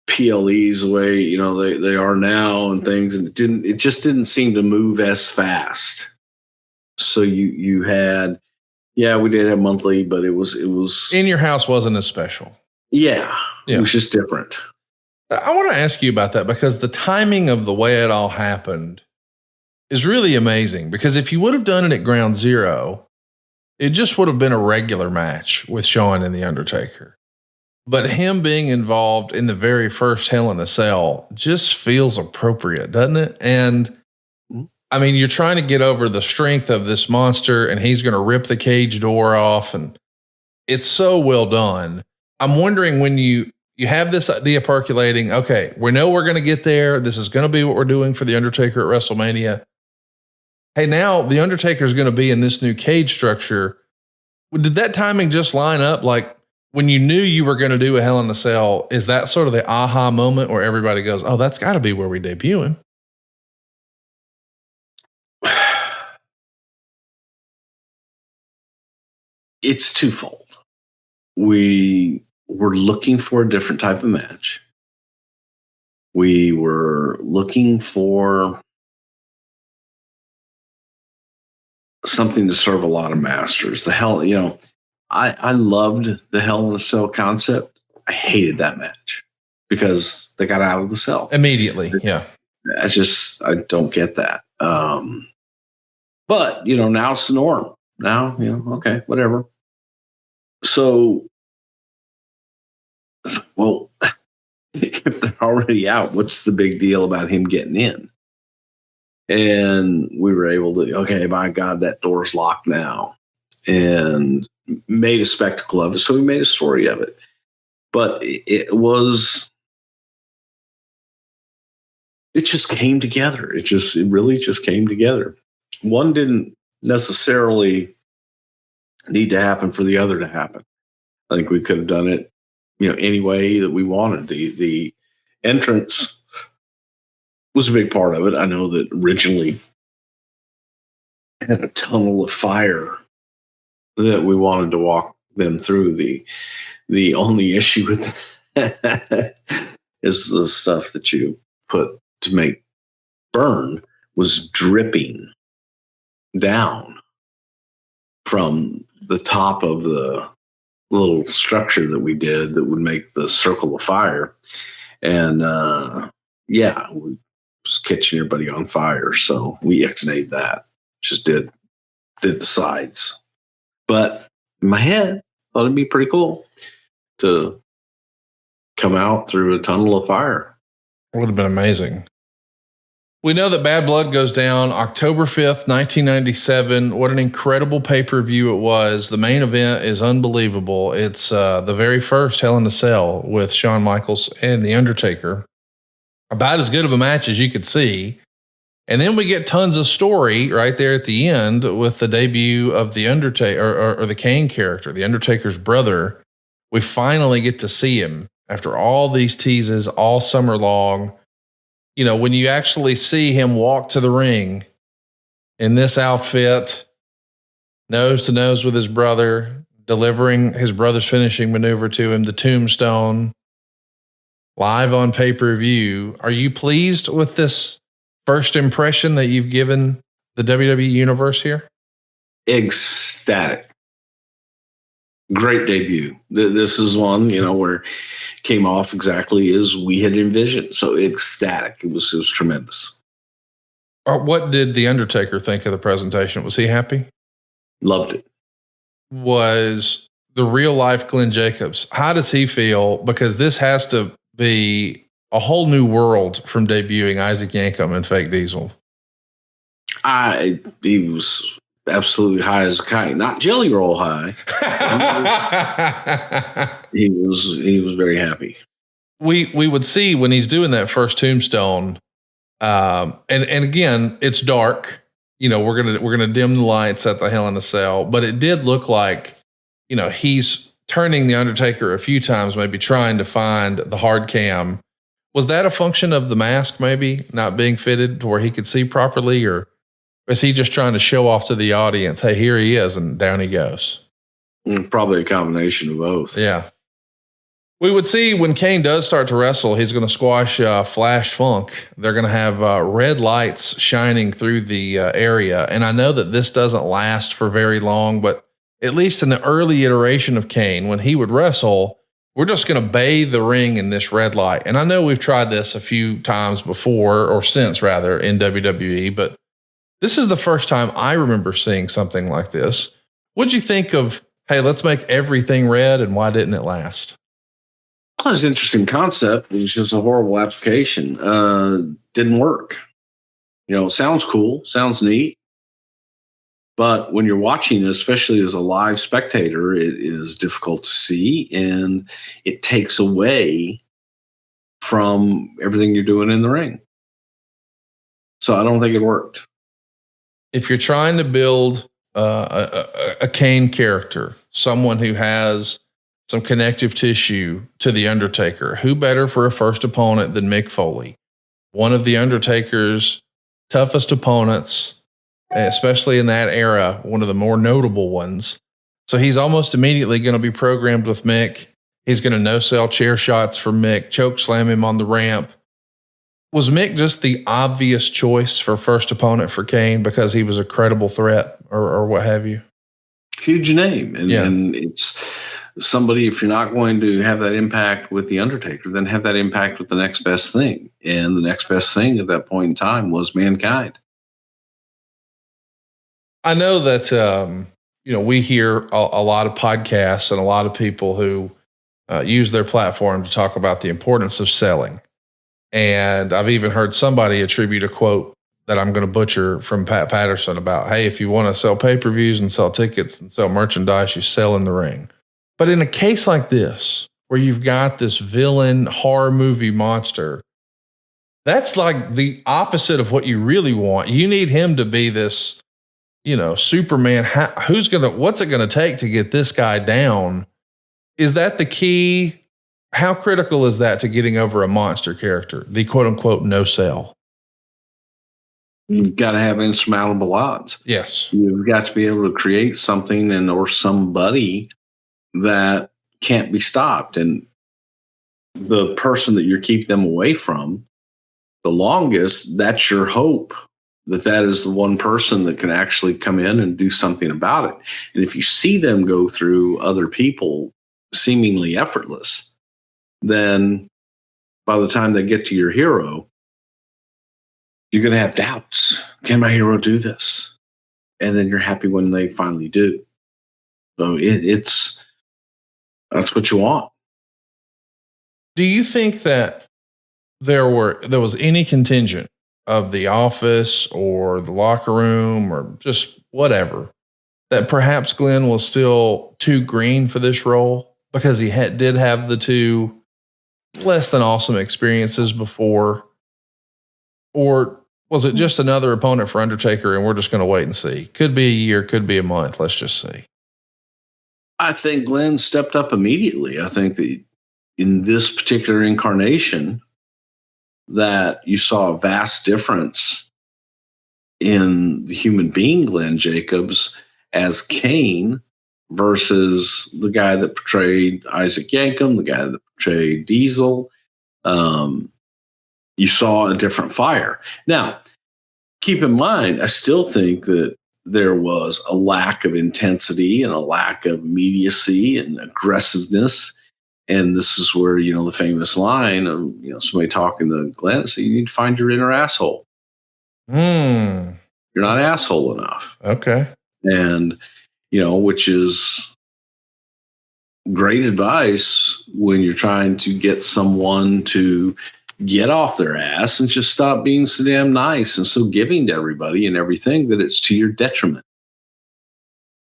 PLEs the way, you know, they are now and things, and it just didn't seem to move as fast. So you had, we did have monthly, but it was In Your House wasn't as special. Yeah. It was just different. I want to ask you about that because the timing of the way it all happened is really amazing, because if you would have done it at Ground Zero, it just would have been a regular match with Shawn and The Undertaker. But him being involved in the very first Hell in a Cell just feels appropriate, doesn't it? And I mean, you're trying to get over the strength of this monster, and he's going to rip the cage door off, and it's so well done. I'm wondering, when you have this idea percolating, okay, we know we're going to get there. This is going to be what we're doing for The Undertaker at WrestleMania. Hey, now The Undertaker is going to be in this new cage structure. Did that timing just line up? Like, when you knew you were going to do a Hell in a Cell, is that sort of the aha moment where everybody goes, oh, that's got to be where we debut him? It's twofold. We were looking for a different type of match. We were looking for something to serve a lot of masters. I loved the Hell in a Cell concept. I hated that match because they got out of the cell Immediately. Yeah. I don't get that. But, now it's the norm. Now, okay, whatever. So, well, if they're already out, what's the big deal about him getting in? And we were able to, okay, my God, that door's locked now. And made a spectacle of it. So we made a story of it. But it just came together. It really just came together. One didn't necessarily need to happen for the other to happen. I think we could have done it, any way that we wanted. The entrance was a big part of it. I know that originally had a tunnel of fire that we wanted to walk them through. The only issue with that is the stuff that you put to make burn was dripping down from the top of the little structure that we did that would make the circle of fire. And we was catching everybody on fire. So we ex-nayed that. Just did the sides. But in my head, thought it'd be pretty cool to come out through a tunnel of fire. It would have been amazing. We know that Bad Blood goes down October 5th, 1997. What an incredible pay-per-view it was. The main event is unbelievable. It's the very first Hell in a Cell with Shawn Michaels and The Undertaker. About as good of a match as you could see. And then we get tons of story right there at the end with the debut of The Undertaker or the Kane character, The Undertaker's brother. We finally get to see him after all these teases all summer long. When you actually see him walk to the ring, in this outfit, nose to nose with his brother, delivering his brother's finishing maneuver to him, the tombstone, live on pay-per-view. Are you pleased with this first impression that you've given the WWE universe here? Ecstatic. Great debut. This is one, where it came off exactly as we had envisioned. So ecstatic. It was tremendous. What did The Undertaker think of the presentation? Was he happy? Loved it. Was the real life Glenn Jacobs, how does he feel? Because this has to be a whole new world from debuting Isaac Yankem and Fake Diesel. He was absolutely high as a kite, not jelly roll high. he was very happy. We would see when he's doing that first tombstone, and again, it's dark. We're gonna dim the lights at the Hell in a Cell, but it did look like, he's turning the Undertaker a few times, maybe trying to find the hard cam. Was that a function of the mask maybe not being fitted to where he could see properly, or is he just trying to show off to the audience, hey, here he is, and down he goes? Probably a combination of both. Yeah. We would see when Kane does start to wrestle, he's going to squash Flash Funk. They're going to have red lights shining through the area. And I know that this doesn't last for very long, but at least in the early iteration of Kane, when he would wrestle, we're just going to bathe the ring in this red light. And I know we've tried this a few times before, or since rather, in WWE, but this is the first time I remember seeing something like this. What'd you think of, hey, let's make everything red, and why didn't it last? Well, it's an interesting concept. It was just a horrible application. Didn't work. Sounds cool, sounds neat. But when you're watching, especially as a live spectator, it is difficult to see, and it takes away from everything you're doing in the ring. So I don't think it worked. If you're trying to build a Kane character, someone who has some connective tissue to The Undertaker, who better for a first opponent than Mick Foley? One of The Undertaker's toughest opponents, especially in that era, one of the more notable ones. So he's almost immediately going to be programmed with Mick. He's going to no-sell chair shots for Mick, choke slam him on the ramp. Was Mick just the obvious choice for first opponent for Kane because he was a credible threat or what have you? Huge name. And it's somebody, if you're not going to have that impact with The Undertaker, then have that impact with the next best thing. And the next best thing at that point in time was Mankind. I know that, we hear a lot of podcasts and a lot of people who use their platform to talk about the importance of selling. And I've even heard somebody attribute a quote that I'm going to butcher from Pat Patterson about, hey, if you want to sell pay-per-views and sell tickets and sell merchandise, you sell in the ring. But in a case like this, where you've got this villain horror movie monster, that's like the opposite of what you really want. You need him to be this, Superman. What's it going to take to get this guy down? Is that the key? How critical is that to getting over a monster character, the quote unquote no sell? You've got to have insurmountable odds. Yes. You've got to be able to create something or somebody that can't be stopped. And the person that you're keeping them away from the longest, that's your hope, that is the one person that can actually come in and do something about it. And if you see them go through other people seemingly effortless, then by the time they get to your hero, you're going to have doubts. Can my hero do this? And then you're happy when they finally do. So that's what you want. Do you think that there was any contingent of the office or the locker room or just whatever that perhaps Glenn was still too green for this role because he did have the two less than awesome experiences before? Or was it just another opponent for Undertaker and we're just going to wait and see? Could be a year, could be a month. Let's just see. I think Glenn stepped up immediately. I think that in this particular incarnation that you saw a vast difference in the human being Glenn Jacobs as Kane versus the guy that portrayed Isaac Yankem, the guy that portrayed Diesel. You saw a different fire. Now, keep in mind, I still think that there was a lack of intensity and a lack of immediacy and aggressiveness. And this is where, the famous line of, somebody talking to Glenn, so you need to find your inner asshole. You're not asshole enough. Okay. And, which is great advice when you're trying to get someone to get off their ass and just stop being so damn nice and so giving to everybody and everything that it's to your detriment.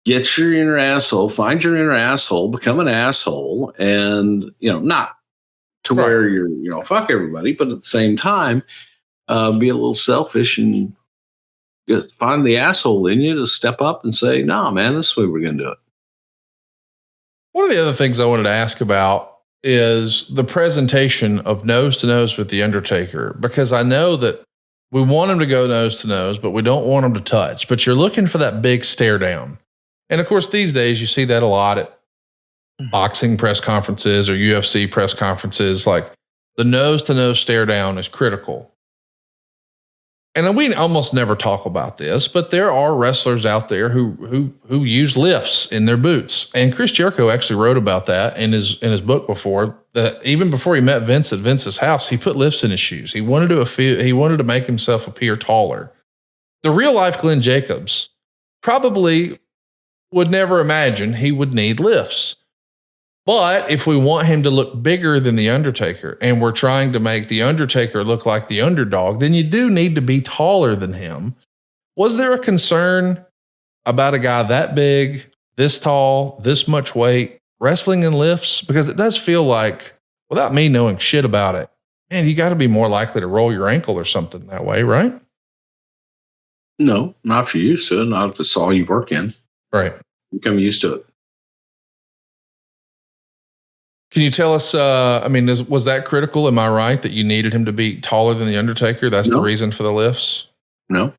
Get your inner asshole, find your inner asshole, become an asshole, and, not to where you're, fuck everybody, but at the same time, be a little selfish and find the asshole in you to step up and say, no, man, this is the way we're going to do it. One of the other things I wanted to ask about is the presentation of nose to nose with the Undertaker, because I know that we want him to go nose to nose, but we don't want him to touch, but you're looking for that big stare down. And of course, these days you see that a lot at boxing press conferences or UFC press conferences. Like the nose to nose stare down is critical. And we almost never talk about this, but there are wrestlers out there who use lifts in their boots. And Chris Jericho actually wrote about that in his book before, that even before he met Vince at Vince's house, he put lifts in his shoes. He wanted to make himself appear taller. The real life Glenn Jacobs probably would never imagine he would need lifts. But if we want him to look bigger than The Undertaker and we're trying to make The Undertaker look like the underdog, then you do need to be taller than him. Was there a concern about a guy that big, this tall, this much weight, wrestling in lifts? Because it does feel like, without me knowing shit about it, man, you got to be more likely to roll your ankle or something that way, right? No, not if you're used to it. Not if it's all you work in. Right. You become used to it. Can you tell us, was that critical? Am I right that you needed him to be taller than The Undertaker? That's the reason for the lifts? No.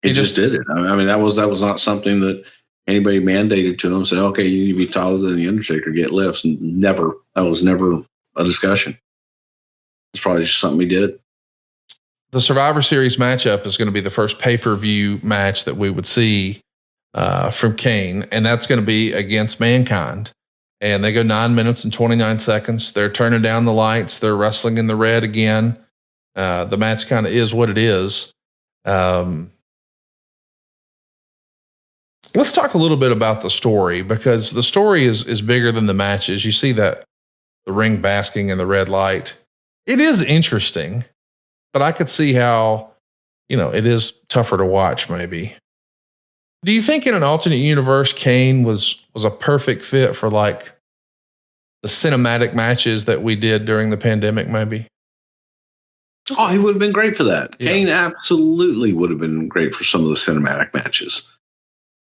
He just did it. I mean, that was not something that anybody mandated to him. Say, okay, you need to be taller than The Undertaker, get lifts. Never. That was never a discussion. It's probably just something he did. The Survivor Series matchup is going to be the first pay-per-view match that we would see from Kane, and that's going to be against Mankind. And they go 9 minutes and 29 seconds. They're turning down the lights. They're wrestling in the red again. The match kind of is what it is. Let's talk a little bit about the story, because the story is bigger than the matches. You see that the ring basking in the red light. It is interesting, but I could see how, it is tougher to watch maybe. Do you think in an alternate universe, Kane was a perfect fit for like the cinematic matches that we did during the pandemic, maybe? Oh, he would have been great for that. Yeah. Kane absolutely would have been great for some of the cinematic matches.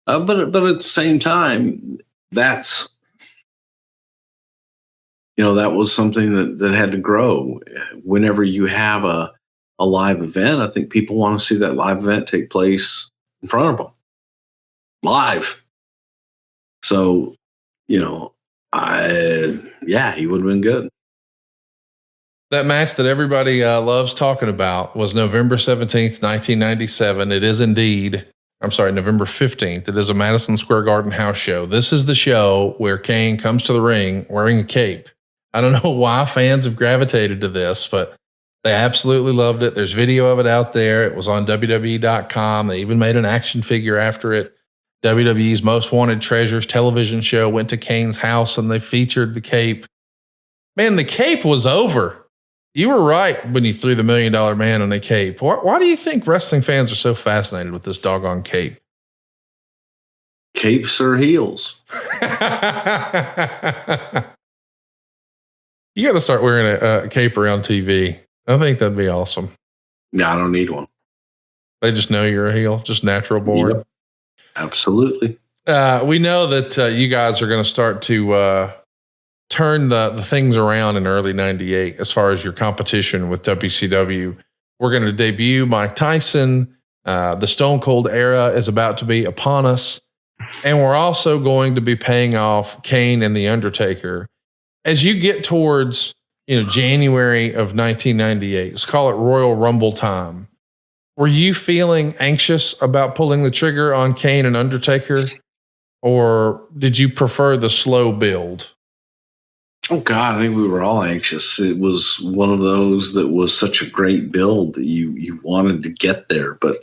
But at the same time, that's, that was something that had to grow. Whenever you have a live event, I think people want to see that live event take place in front of them. Live. So, he would have been good. That match that everybody loves talking about was November 17th, 1997. It is indeed, November 15th. It is a Madison Square Garden house show. This is the show where Kane comes to the ring wearing a cape. I don't know why fans have gravitated to this, but they absolutely loved it. There's video of it out there. It was on WWE.com. They even made an action figure after it. WWE's Most Wanted Treasures television show went to Kane's house and they featured the cape. Man, the cape was over. You were right when you threw the $1 Million Man on a cape. Why do you think wrestling fans are so fascinated with this doggone cape? Capes or heels? You got to start wearing a cape around TV. I think that'd be awesome. No, I don't need one. They just know you're a heel, just natural born. Yep. Absolutely. We know that you guys are going to start to turn the things around in early 98 as far as your competition with WCW. We're going to debut Mike Tyson. The Stone Cold era is about to be upon us. And we're also going to be paying off Kane and The Undertaker. As you get towards, January of 1998, let's call it Royal Rumble time. Were you feeling anxious about pulling the trigger on Kane and Undertaker? Or did you prefer the slow build? Oh God, I think we were all anxious. It was one of those that was such a great build that you wanted to get there, but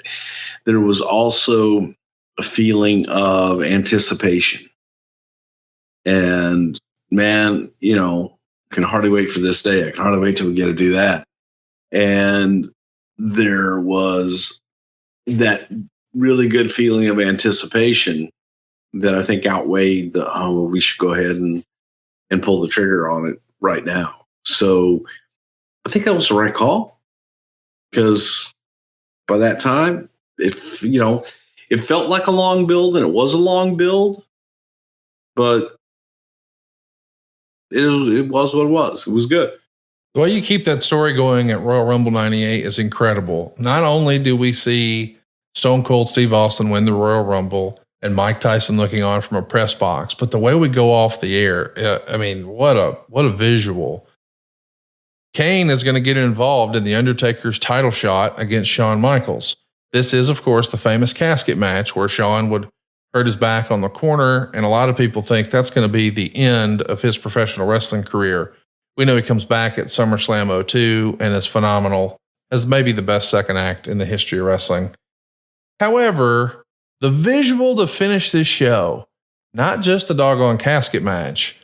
there was also a feeling of anticipation. And man, can hardly wait for this day. I can hardly wait till we get to do that. And there was that really good feeling of anticipation that I think outweighed we should go ahead and pull the trigger on it right now. So I think that was the right call, because by that time, it felt like a long build, and it was a long build, but it was what it was. It was good. The way you keep that story going at Royal Rumble 98 is incredible. Not only do we see Stone Cold Steve Austin win the Royal Rumble and Mike Tyson looking on from a press box, but the way we go off the air, what a visual. Kane is going to get involved in the Undertaker's title shot against Shawn Michaels. This is, of course, the famous casket match where Shawn would hurt his back on the corner, and a lot of people think that's going to be the end of his professional wrestling career. We know he comes back at SummerSlam 02 and is phenomenal, as maybe the best second act in the history of wrestling. However, the visual to finish this show, not just the doggone casket match,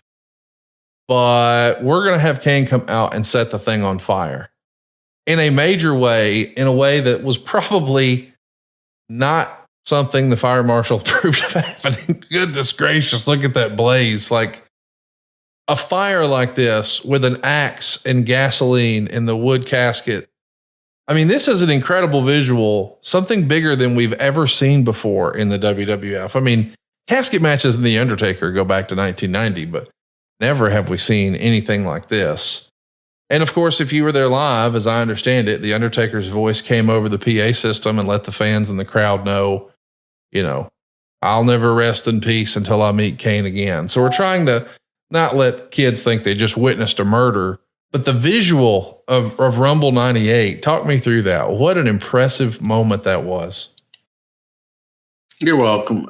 but we're going to have Kane come out and set the thing on fire in a major way, in a way that was probably not something the fire marshal approved of happening. Goodness gracious, look at that blaze. Like a fire like this with an axe and gasoline in the wood casket. I mean, this is an incredible visual, something bigger than we've ever seen before in the WWF. I mean, casket matches in The Undertaker go back to 1990, but never have we seen anything like this. And of course, if you were there live, as I understand it, The Undertaker's voice came over the PA system and let the fans in the crowd know, I'll never rest in peace until I meet Kane again. So we're trying to not let kids think they just witnessed a murder, but the visual of Rumble 98, talk me through that. What an impressive moment that was. You're welcome.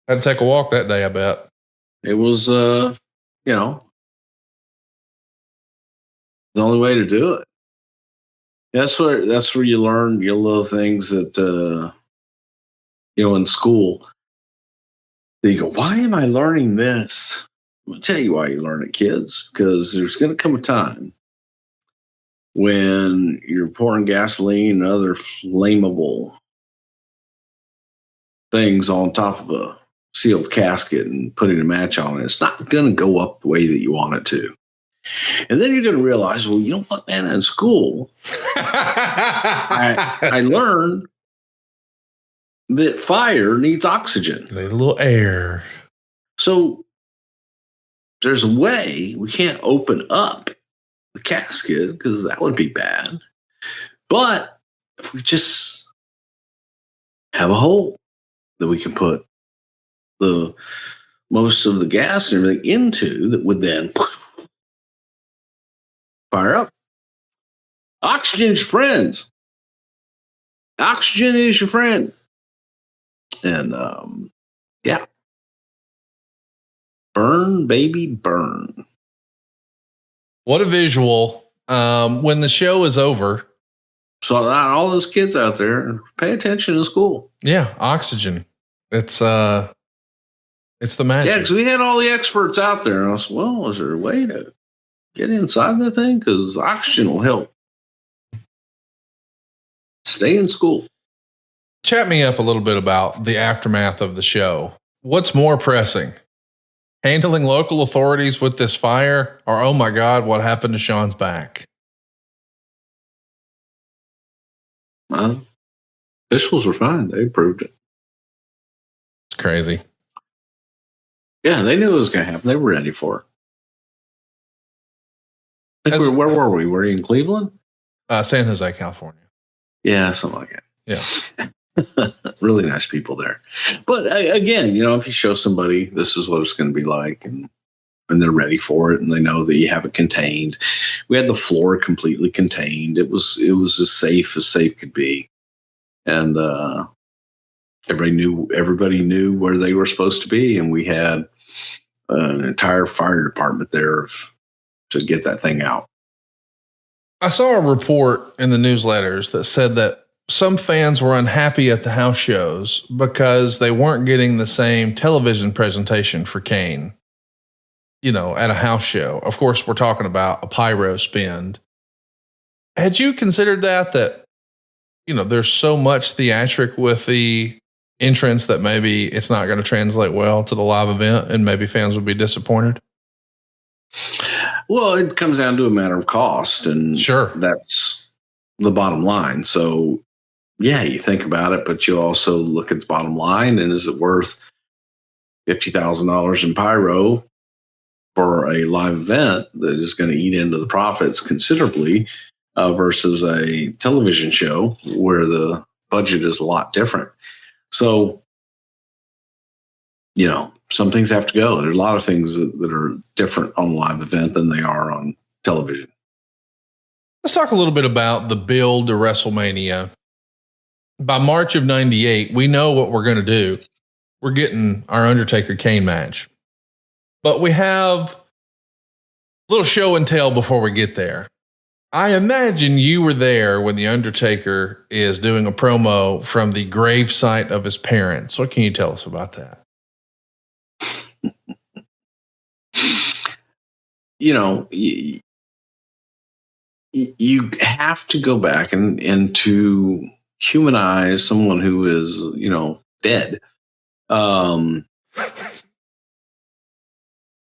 Had to take a walk that day, I bet. It was, the only way to do it. That's where you learn your little things that, in school. You go, why am I learning this? I'll tell you why you learn it, kids, because there's going to come a time when you're pouring gasoline and other flammable things on top of a sealed casket and putting a match on it. It's not going to go up the way that you want it to. And then you're going to realize, well, you know what, man, in school, I learned that fire needs oxygen. Need a little air. So there's a way we can't open up the casket because that would be bad. But if we just have a hole that we can put the most of the gas and everything into, that would then fire up. Oxygen is your friends. Oxygen is your friend. And yeah. Burn, baby, burn. What a visual. When the show is over. So all those kids out there, pay attention in school. Yeah, oxygen. It's the magic. Yeah, because we had all the experts out there. And I said, well, is there a way to get inside the thing? Because oxygen will help. Stay in school. Chat me up a little bit about the aftermath of the show. What's more pressing? Handling local authorities with this fire, or, oh my God, what happened to Shawn's back? Well, officials were fine. They approved it. It's crazy. Yeah, they knew it was going to happen. They were ready for it. Where were we? Were you in Cleveland? San Jose, California. Yeah, something like that. Yeah. Really nice people there. But again, if you show somebody this is what it's going to be like and they're ready for it and they know that you have it contained. We had the floor completely contained. It was as safe could be. And everybody knew where they were supposed to be. And we had an entire fire department there to get that thing out. I saw a report in the newsletters that said that some fans were unhappy at the house shows because they weren't getting the same television presentation for Kane, at a house show. Of course, we're talking about a pyro spin. Had you considered that, there's so much theatric with the entrance that maybe it's not going to translate well to the live event and maybe fans would be disappointed? Well, it comes down to a matter of cost, and sure, that's the bottom line. So, yeah, you think about it, but you also look at the bottom line, and is it worth $50,000 in pyro for a live event that is going to eat into the profits considerably versus a television show where the budget is a lot different? So, some things have to go. There's a lot of things that are different on a live event than they are on television. Let's talk a little bit about the build to WrestleMania. By March of 98, we know what we're going to do. We're getting our Undertaker Kane match. But we have a little show and tell before we get there. I imagine you were there when the Undertaker is doing a promo from the gravesite of his parents. What can you tell us about that? You have to go back and to humanize someone who is, dead.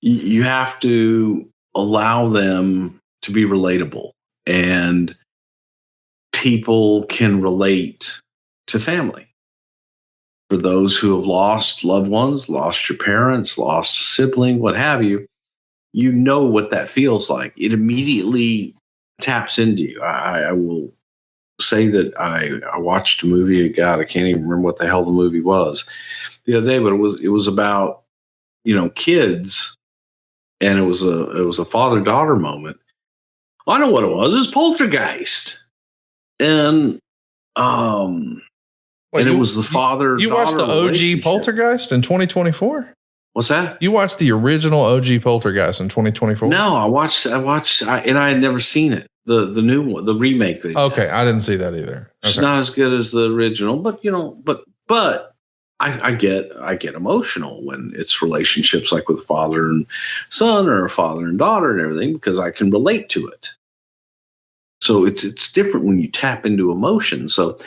You have to allow them to be relatable, and people can relate to family. For those who have lost loved ones, lost your parents, lost a sibling, what have you, you know what that feels like. It immediately taps into you. I will say that I watched a movie. God, I can't even remember what the hell the movie was the other day, but it was about kids, and it was a father-daughter moment. I know what it was. It's Poltergeist, and it was the father. You watched the OG Poltergeist in 2024. What's that? You watched the original OG Poltergeist in 2024? No, I watched, and I had never seen it. The new one, the remake. Okay, I didn't see that either. Okay. It's not as good as the original, but but I get emotional when it's relationships like with a father and son or a father and daughter and everything, because I can relate to it. So it's different when you tap into emotion. So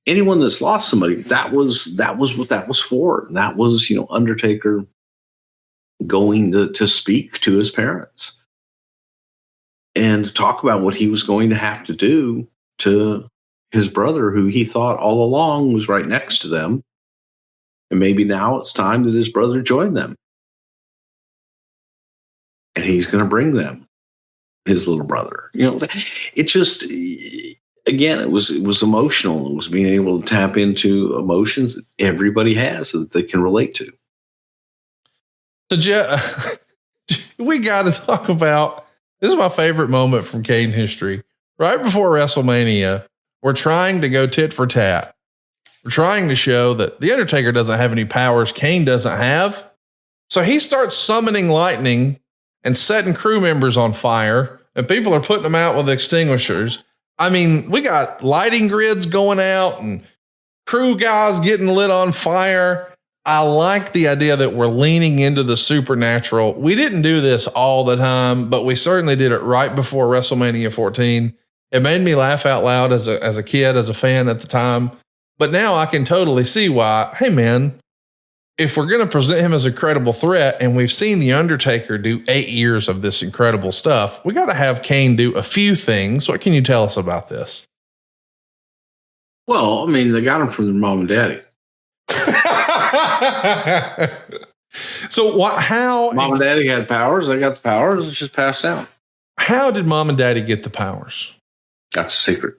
anyone that's lost somebody, that was what that was for. And that was, Undertaker going to speak to his parents and talk about what he was going to have to do to his brother, who he thought all along was right next to them. And maybe now it's time that his brother join them. And he's going to bring them his little brother. It just, again, it was emotional. It was being able to tap into emotions that everybody has that they can relate to. So, we got to talk about, this is my favorite moment from Kane history. Right before WrestleMania, we're trying to go tit for tat. We're trying to show that the Undertaker doesn't have any powers Kane doesn't have. So he starts summoning lightning and setting crew members on fire, and people are putting them out with extinguishers. I mean, we got lighting grids going out and crew guys getting lit on fire. I like the idea that we're leaning into the supernatural. We didn't do this all the time, but we certainly did it right before WrestleMania 14. It made me laugh out loud as a kid, as a fan at the time. But now I can totally see why, hey man, if we're going to present him as a credible threat, and we've seen The Undertaker do 8 years of this incredible stuff, we got to have Kane do a few things. What can you tell us about this? Well, I mean, they got him from their mom and daddy. So how mom and daddy had powers? They got the powers. It's just passed down. How did mom and daddy get the powers? That's a secret.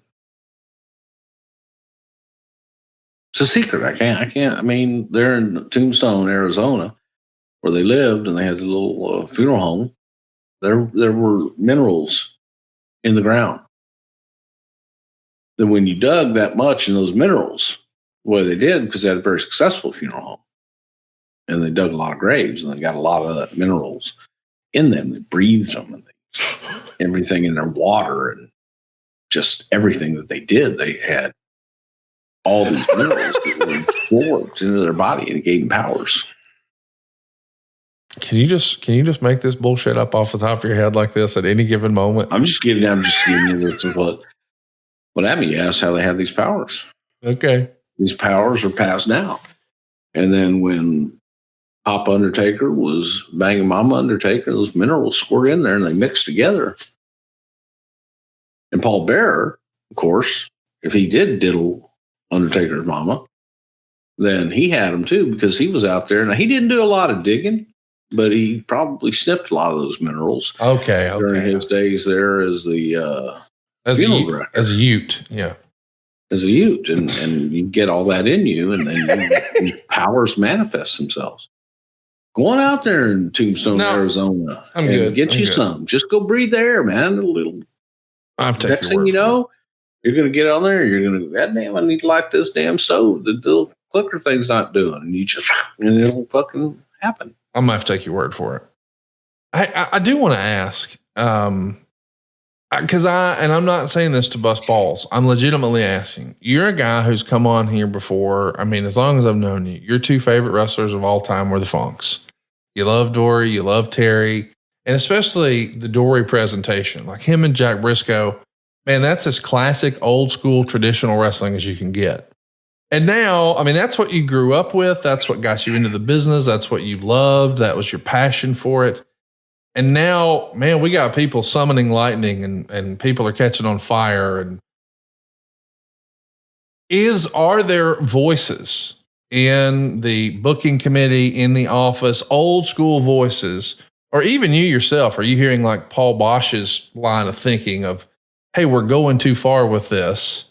It's a secret. I can't. I mean, they're in Tombstone, Arizona, where they lived, and they had a little funeral home. There were minerals in the ground. Then when you dug that much in those minerals, well, they did because they had a very successful funeral home. And they dug a lot of graves, and they got a lot of that minerals in them. They breathed them, and everything in their water, and just everything that they did. They had all these minerals that were absorbed into their body, and it gave them powers. Can you just make this bullshit up off the top of your head like this at any given moment? I'm just giving you this is what happened. You asked how they had these powers. Okay. These powers are passed down. And then when Papa Undertaker was banging Mama Undertaker, those minerals squirt in there and they mix together. And Paul Bearer, of course, if he did diddle Undertaker's mama, then he had them too, because he was out there. Now, he didn't do a lot of digging, but he probably sniffed a lot of those minerals. Okay. During his days there as the funeral director. As a Ute, yeah. As a Ute, and you get all that in you, and then these powers manifest themselves. Go on out there in Tombstone, Arizona, and get you some. Just go breathe the air, man. A little. Next thing you know, you're going to get on there. You're going to, God damn, I need to light this damn stove. The little clicker thing's not doing, and it'll fucking happen. I'm going to have to take your word for it. I do want to ask, because I'm not saying this to bust balls. I'm legitimately asking. You're a guy who's come on here before. I mean, as long as I've known you, your two favorite wrestlers of all time were the Funks. You love Dory, you love Terry, and especially the Dory presentation, like him and Jack Briscoe. Man, that's as classic, old school, traditional wrestling as you can get. And now, I mean, that's what you grew up with. That's what got you into the business. That's what you loved. That was your passion for it. And now, man, we got people summoning lightning and people are catching on fire. And are there voices in the booking committee, in the office, old school voices, or even you yourself? Are you hearing like Paul Bosch's line of thinking of, hey, we're going too far with this?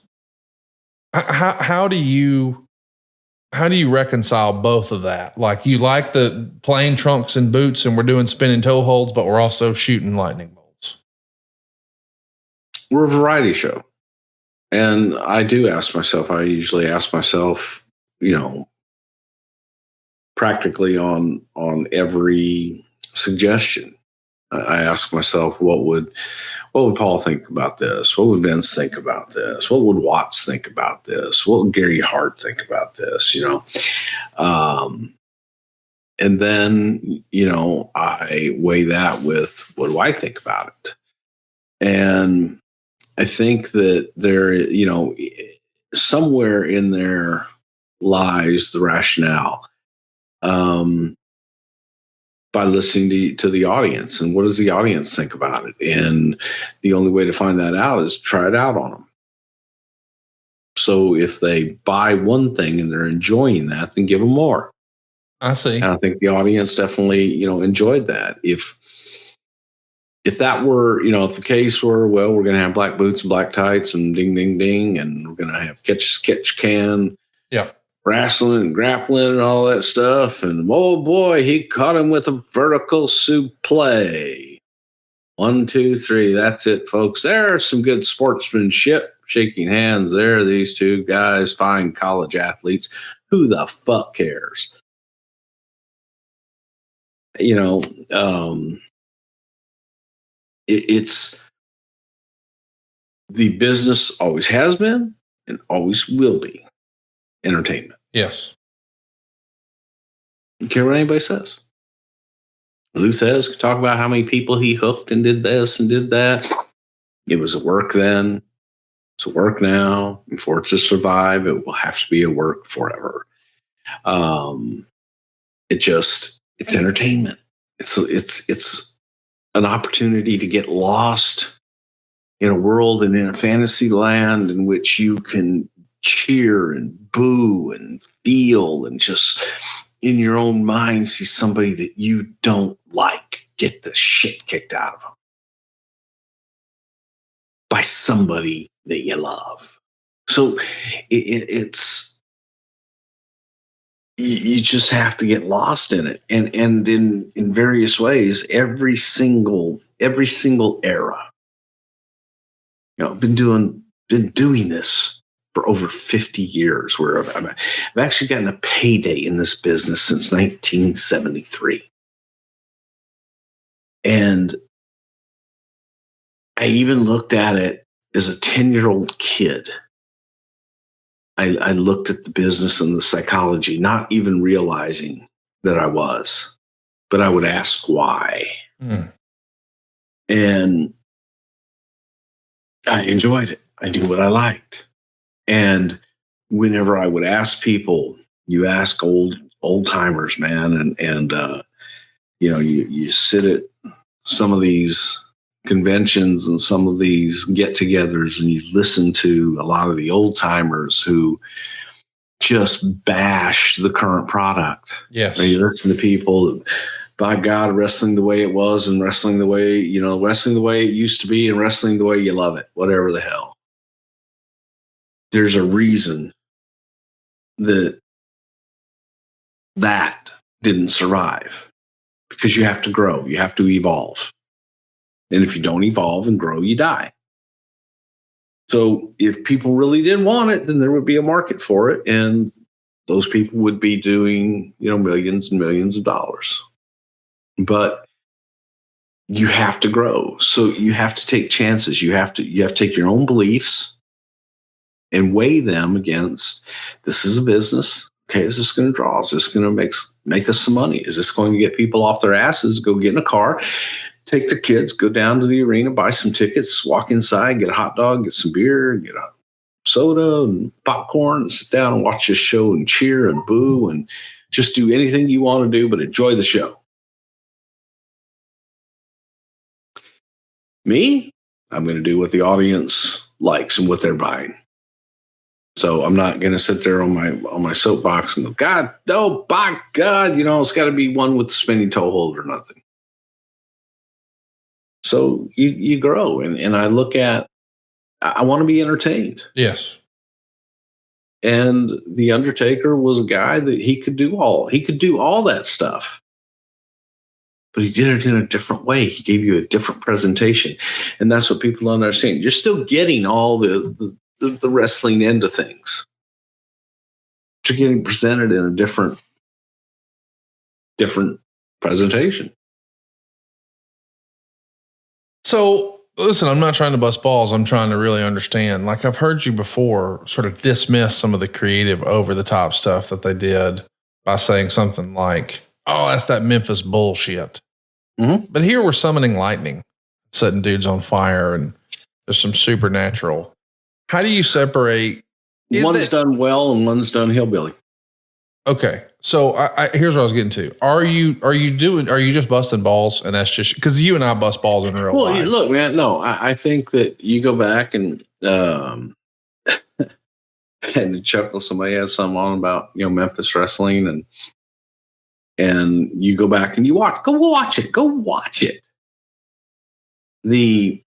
How do you reconcile both of that? Like, you like the plain trunks and boots and we're doing spinning toe holds, but we're also shooting lightning bolts. We're a variety show. And I usually ask myself, practically on every suggestion. I ask myself, what would Paul think about this? What would Vince think about this? What would Watts think about this? What would Gary Hart think about this? And then, I weigh that with what do I think about it? And I think that there, somewhere in there lies the rationale. By listening to the audience, and what does the audience think about it? And the only way to find that out is to try it out on them. So if they buy one thing and they're enjoying that, then give them more. I see. And I think the audience definitely, enjoyed that. If that were, if the case were, well, we're going to have black boots and black tights and ding, ding, ding, and we're going to have catch can. Yeah. Wrestling and grappling and all that stuff. And oh boy, he caught him with a vertical suplex. 1, 2, 3. That's it, folks. There's some good sportsmanship. Shaking hands there. These two guys, fine college athletes. Who the fuck cares? It's the business always has been and always will be entertainment. Yes. You care what anybody says. Lou Thez could talk about how many people he hooked and did this and did that. It was a work then. It's a work now. And for it to survive, it will have to be a work forever. It's entertainment. It's an opportunity to get lost in a world and in a fantasy land in which you can cheer and boo and feel and just in your own mind see somebody that you don't like get the shit kicked out of them by somebody that you love. So it's you just have to get lost in it. And in various ways, every single era, been doing this for over 50 years, where I've actually gotten a payday in this business since 1973. And I even looked at it as a 10-year-old kid. I looked at the business and the psychology, not even realizing that I was, but I would ask why. And I enjoyed it. I knew what I liked. And whenever I would ask people, you ask old timers, man, and you sit at some of these conventions and some of these get-togethers, and you listen to a lot of the old timers who just bash the current product. Yes. And you listen to people, by God, wrestling the way it was, and wrestling the way it used to be, and wrestling the way you love it, whatever the hell. There's a reason that didn't survive, because you have to grow, you have to evolve. And if you don't evolve and grow, you die. So if people really did want it, then there would be a market for it, and those people would be doing, millions and millions of dollars. But you have to grow. So you have to take chances. You have to take your own beliefs and weigh them against, this is a business. Okay, is this going to draw? Is this going to make us some money? Is this going to get people off their asses, go get in a car, take their kids, go down to the arena, buy some tickets, walk inside, get a hot dog, get some beer, get a soda and popcorn, and sit down and watch this show and cheer and boo and just do anything you want to do, but enjoy the show. Me, I'm going to do what the audience likes and what they're buying. So I'm not going to sit there on my soapbox and go, God, no, by God, it's got to be one with the spinning toe hold or nothing. So you grow, and I look at, I want to be entertained. Yes. And the Undertaker was a guy that he could do all that stuff, but he did it in a different way. He gave you a different presentation, and that's what people don't understand. You're still getting all the wrestling end of things. You're getting presented in a different presentation. So listen, I'm not trying to bust balls. I'm trying to really understand. Like, I've heard you before sort of dismiss some of the creative over the top stuff that they did by saying something like, oh, that's that Memphis bullshit. Mm-hmm. But here we're summoning lightning, setting dudes on fire, and there's some supernatural. How do you separate? One's done well and one's done hillbilly. Okay. So here's what I was getting to. Are you just busting balls, and that's just because you and I bust balls in real life? Well, look, man, no, I think that you go back and had to chuckle. Somebody had something on about, Memphis wrestling, and you go back and you go watch it. The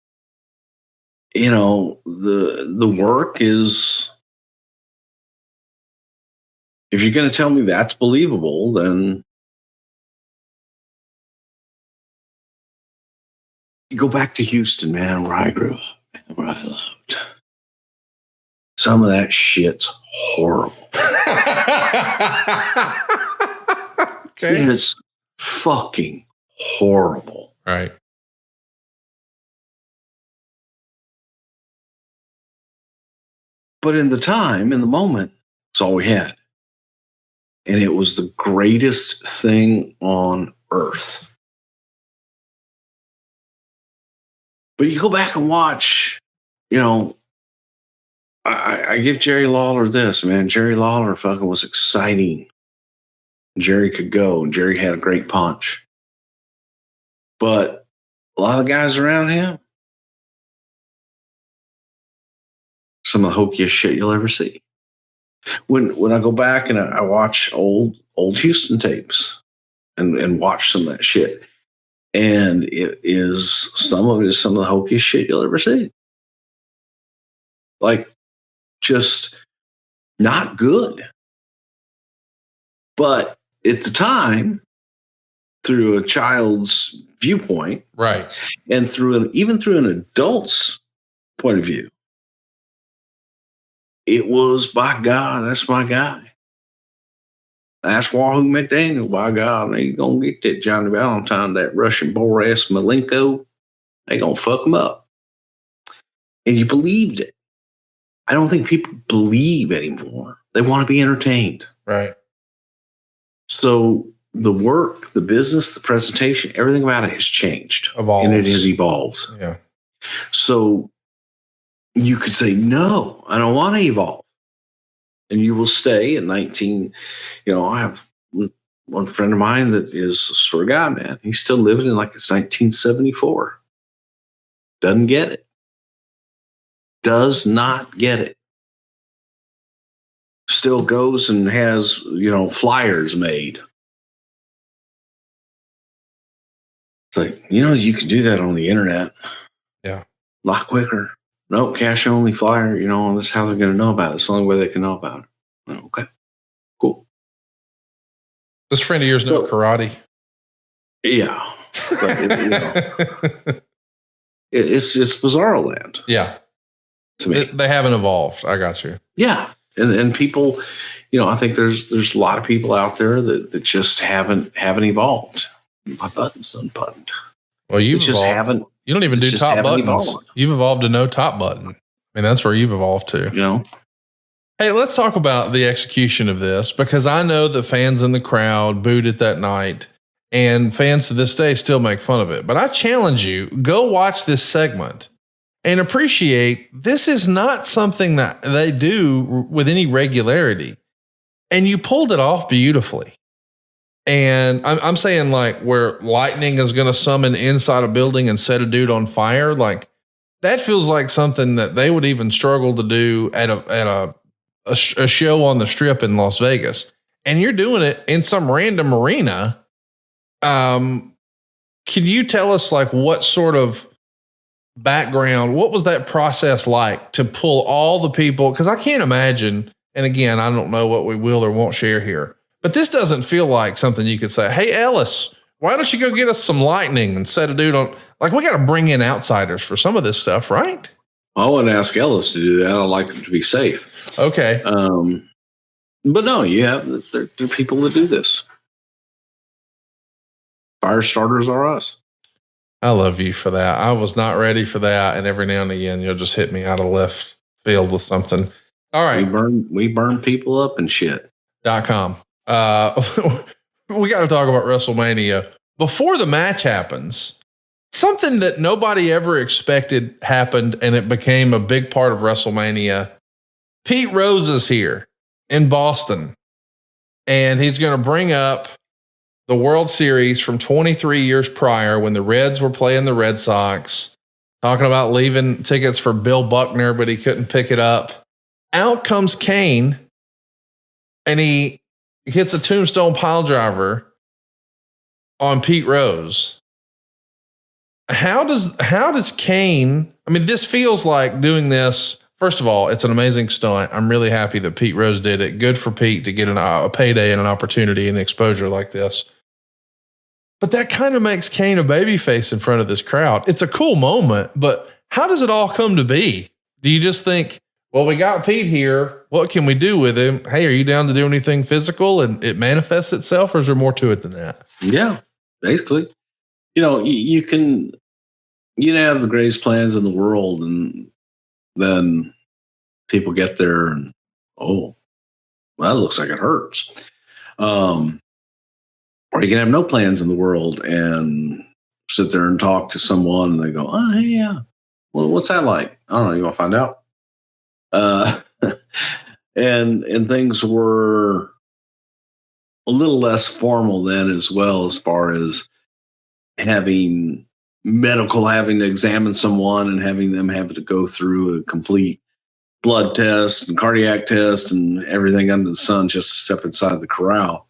work is, if you're going to tell me that's believable, then you go back to Houston, man, where I grew up, where I loved. Some of that shit's horrible. Okay. It's fucking horrible. Right. But in the moment, it's all we had. And it was the greatest thing on earth. But you go back and watch, I give Jerry Lawler this, man. Jerry Lawler fucking was exciting. Jerry could go, and Jerry had a great punch. But a lot of guys around him, some of the hokiest shit you'll ever see. When I go back and I watch old Houston tapes and watch some of that shit, and some of it is some of the hokiest shit you'll ever see. Like, just not good. But at the time, through a child's viewpoint, right, and even through an adult's point of view, it was, by God, that's my guy. That's Wahoo McDaniel, by God. They gonna get that Johnny Valentine, that Russian Boris Malenko. They gonna fuck him up. And you believed it. I don't think people believe anymore. They want to be entertained. Right. So the work, the business, the presentation, everything about it has changed. Evolves. And it has evolved. Yeah. So you could say, no, I don't want to evolve. And you will stay at 19. I have one friend of mine that is, swear to God, man, he's still living in like it's 1974. Doesn't get it. Does not get it. Still goes and has, flyers made. It's like, you can do that on the internet. Yeah. A lot quicker. No, cash only flyer, this is how they're going to know about it. It's the only way they can know about it. Okay. Cool. This friend of yours know karate? Yeah. But it's bizarro land. Yeah. To me. They haven't evolved. I got you. Yeah. And people, I think there's a lot of people out there that just haven't evolved. My button's unbuttoned. Well, you've evolved. You don't even do top buttons. Evolved. You've evolved to no top button. I mean, that's where you've evolved to. Hey, let's talk about the execution of this, because I know the fans in the crowd booed it that night, and fans to this day still make fun of it. But I challenge you, go watch this segment and appreciate this is not something that they do with any regularity. And you pulled it off beautifully. And I'm saying, like, where lightning is going to summon inside a building and set a dude on fire, like that feels like something that they would even struggle to do at a show on the Strip in Las Vegas. And you're doing it in some random arena. Can you tell us, like, what sort of background, what was that process like to pull all the people? Because I can't imagine, and again, I don't know what we will or won't share here, but this doesn't feel like something you could say, hey, Ellis, why don't you go get us some lightning and set a dude on? Like, we got to bring in outsiders for some of this stuff, right? I wouldn't ask Ellis to do that. I like him to be safe. Okay. But no, there are people that do this. Fire starters are us. I love you for that. I was not ready for that. And every now and again, you'll just hit me out of left field with something. All right. We burn people up and shit. .com. We got to talk about WrestleMania. Before the match happens, something that nobody ever expected happened, and it became a big part of WrestleMania. Pete Rose is here in Boston, and he's going to bring up the World Series from 23 years prior when the Reds were playing the Red Sox, talking about leaving tickets for Bill Buckner, but he couldn't pick it up. Out comes Kane, and he hits a tombstone pile driver on Pete Rose. How does Kane, I mean, this feels like doing this. First of all, it's an amazing stunt. I'm really happy that Pete Rose did it. Good for Pete to get a payday and an opportunity and exposure like this. But that kind of makes Kane a babyface in front of this crowd. It's a cool moment, but how does it all come to be? Do you just think, well, we got Pete here. What can we do with him? Hey, are you down to do anything physical and it manifests itself, or is there more to it than that? Yeah, basically. You can have the greatest plans in the world, and then people get there and, oh, well, that looks like it hurts. Or you can have no plans in the world and sit there and talk to someone and they go, oh, hey, yeah. Well, what's that like? I don't know. You want to find out? And things were a little less formal then, as well, as far as having to examine someone and having them have to go through a complete blood test and cardiac test and everything under the sun just to step inside the corral.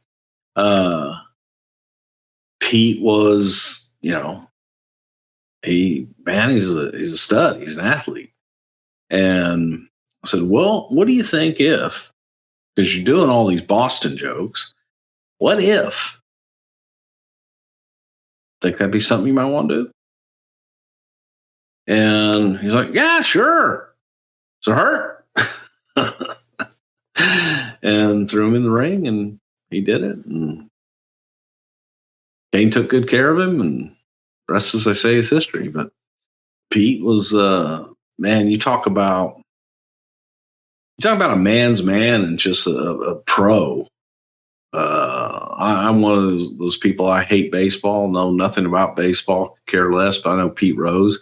Pete was, he's a stud. He's an athlete. And I said, well, what do you think if, because you're doing all these Boston jokes, What if? Think that'd be something you might want to do? And he's like, yeah, sure. Does it hurt? And threw him in the ring, and he did it. And Kane took good care of him, and the rest, as I say, is history. But Pete was, man, you talk about a man's man and just a pro. I'm one of those people. I hate baseball, know nothing about baseball, care less, but I know Pete Rose.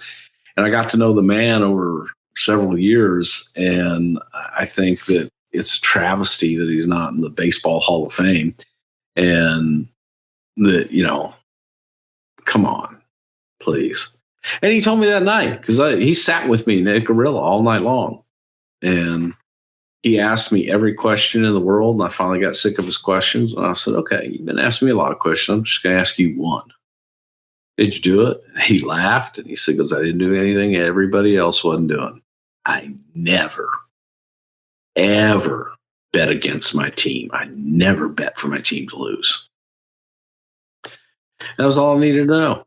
And I got to know the man over several years, and I think that it's a travesty that he's not in the Baseball Hall of Fame. And that, come on, please. And he told me that night, because he sat with me in Gorilla all night long. And he asked me every question in the world, and I finally got sick of his questions. And I said, okay, you've been asking me a lot of questions. I'm just going to ask you one. Did you do it? And he laughed, and he said, because I didn't do anything everybody else wasn't doing. I never, ever bet against my team. I never bet for my team to lose. That was all I needed to know.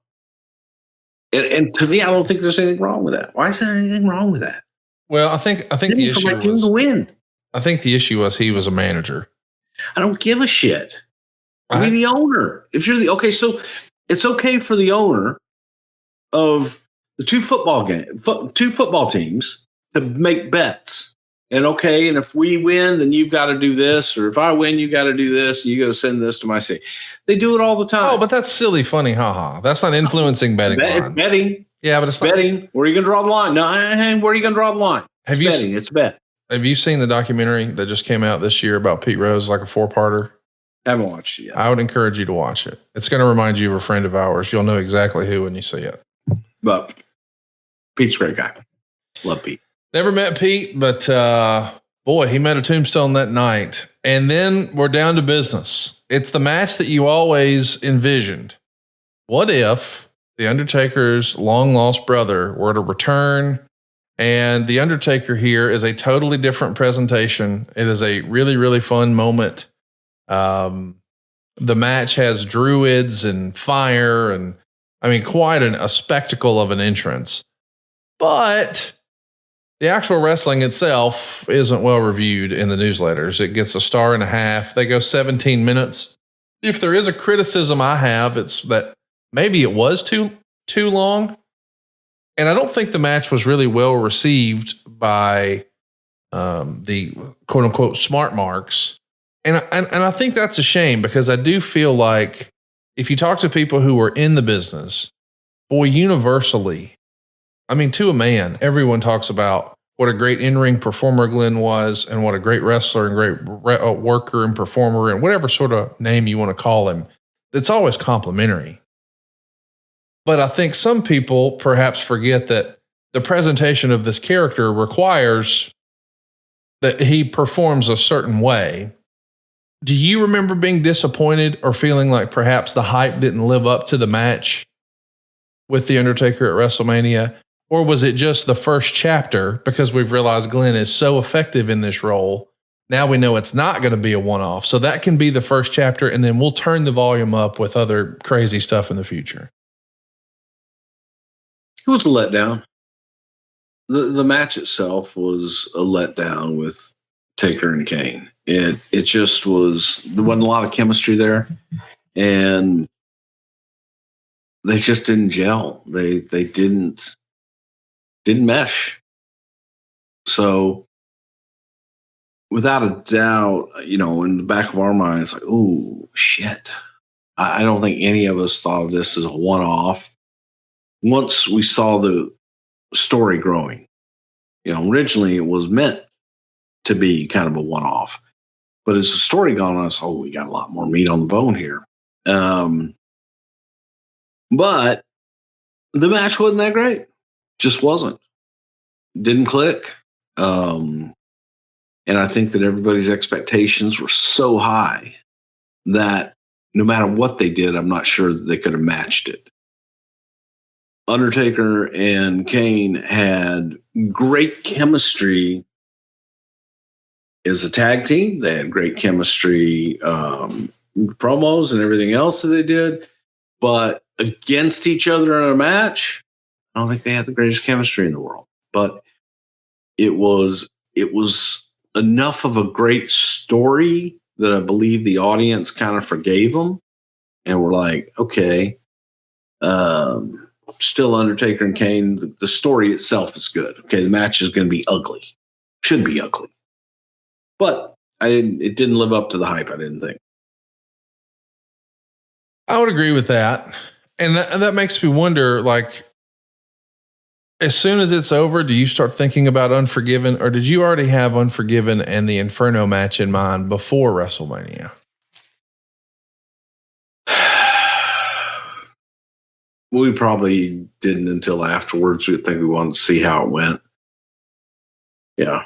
And to me, I don't think there's anything wrong with that. Why is there anything wrong with that? Well, I think the issue was to win. I think the issue was he was a manager. I don't give a shit. I mean, the owner. If you're so it's okay for the owner of the two football teams to make bets. And if we win, then you've got to do this, or if I win, you got to do this, and you got to send this to my city. They do it all the time. Oh, but that's silly, funny, haha. That's not influencing betting. It's betting. Yeah, but it's betting. Where are you going to draw the line? No, where are you going to draw the line? It's bet. Have you seen the documentary that just came out this year about Pete Rose, like a 4-parter? I haven't watched it yet. I would encourage you to watch it. It's going to remind you of a friend of ours. You'll know exactly who when you see it. But Pete's a great guy. Love Pete. Never met Pete, but boy, he met a tombstone that night. And then we're down to business. It's the match that you always envisioned. What if the Undertaker's long-lost brother were to return? And the Undertaker here is a totally different presentation. It is a really, really fun moment. The match has druids and fire, and quite a spectacle of an entrance. But the actual wrestling itself isn't well reviewed in the newsletters. It gets a 1.5 stars. They go 17 minutes. If there is a criticism I have, it's that maybe it was too long. And I don't think the match was really well received by the quote unquote smart marks. And I think that's a shame, because I do feel like if you talk to people who are in the business, boy, universally, to a man, everyone talks about what a great in-ring performer Glenn was, and what a great wrestler and great worker and performer, and whatever sort of name you want to call him. It's always complimentary. But I think some people perhaps forget that the presentation of this character requires that he performs a certain way. Do you remember being disappointed or feeling like perhaps the hype didn't live up to the match with The Undertaker at WrestleMania? Or was it just the first chapter, because we've realized Glenn is so effective in this role? Now we know it's not going to be a one-off. So that can be the first chapter, and then we'll turn the volume up with other crazy stuff in the future. It was a letdown. The match itself was a letdown with Taker and Kane. It just was, there wasn't a lot of chemistry there, and they just didn't gel. They didn't mesh. So without a doubt, in the back of our minds, like, oh shit. I don't think any of us thought of this as a one-off. Once we saw the story growing, originally it was meant to be kind of a one-off, but as the story gone on, we got a lot more meat on the bone here. But the match wasn't that great. Just wasn't. Didn't click. And I think that everybody's expectations were so high that no matter what they did, I'm not sure that they could have matched it. Undertaker and Kane had great chemistry as a tag team. They had great chemistry promos and everything else that they did. But against each other in a match, I don't think they had the greatest chemistry in the world. But it was enough of a great story that I believe the audience kind of forgave them. And we're like, okay, still Undertaker and Kane. The story itself is good. Okay, the match is going to be ugly. Should be ugly. But it didn't live up to the hype, I didn't think. I would agree with that. And that makes me wonder, like, as soon as it's over, do you start thinking about Unforgiven, or did you already have Unforgiven and the Inferno match in mind before WrestleMania? We probably didn't until afterwards. We think we wanted to see how it went. Yeah.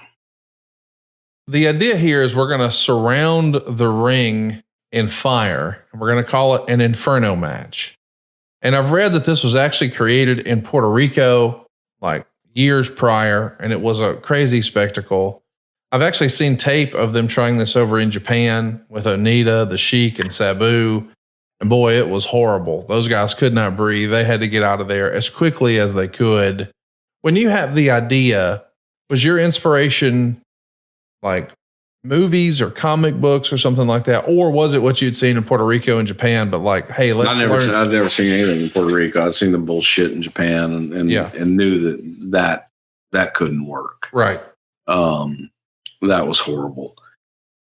The idea here is we're going to surround the ring in fire, and we're going to call it an Inferno match. And I've read that this was actually created in Puerto Rico, like years prior, and it was a crazy spectacle. I've actually seen tape of them trying this over in Japan with Onita, the Sheik, and Sabu. And boy, it was horrible. Those guys could not breathe. They had to get out of there as quickly as they could. When you have the idea, was your inspiration like movies or comic books or something like that? Or was it what you'd seen in Puerto Rico and Japan, but like, hey, let's learn. I've never seen anything in Puerto Rico. I've seen the bullshit in Japan and knew that couldn't work. Right. That was horrible.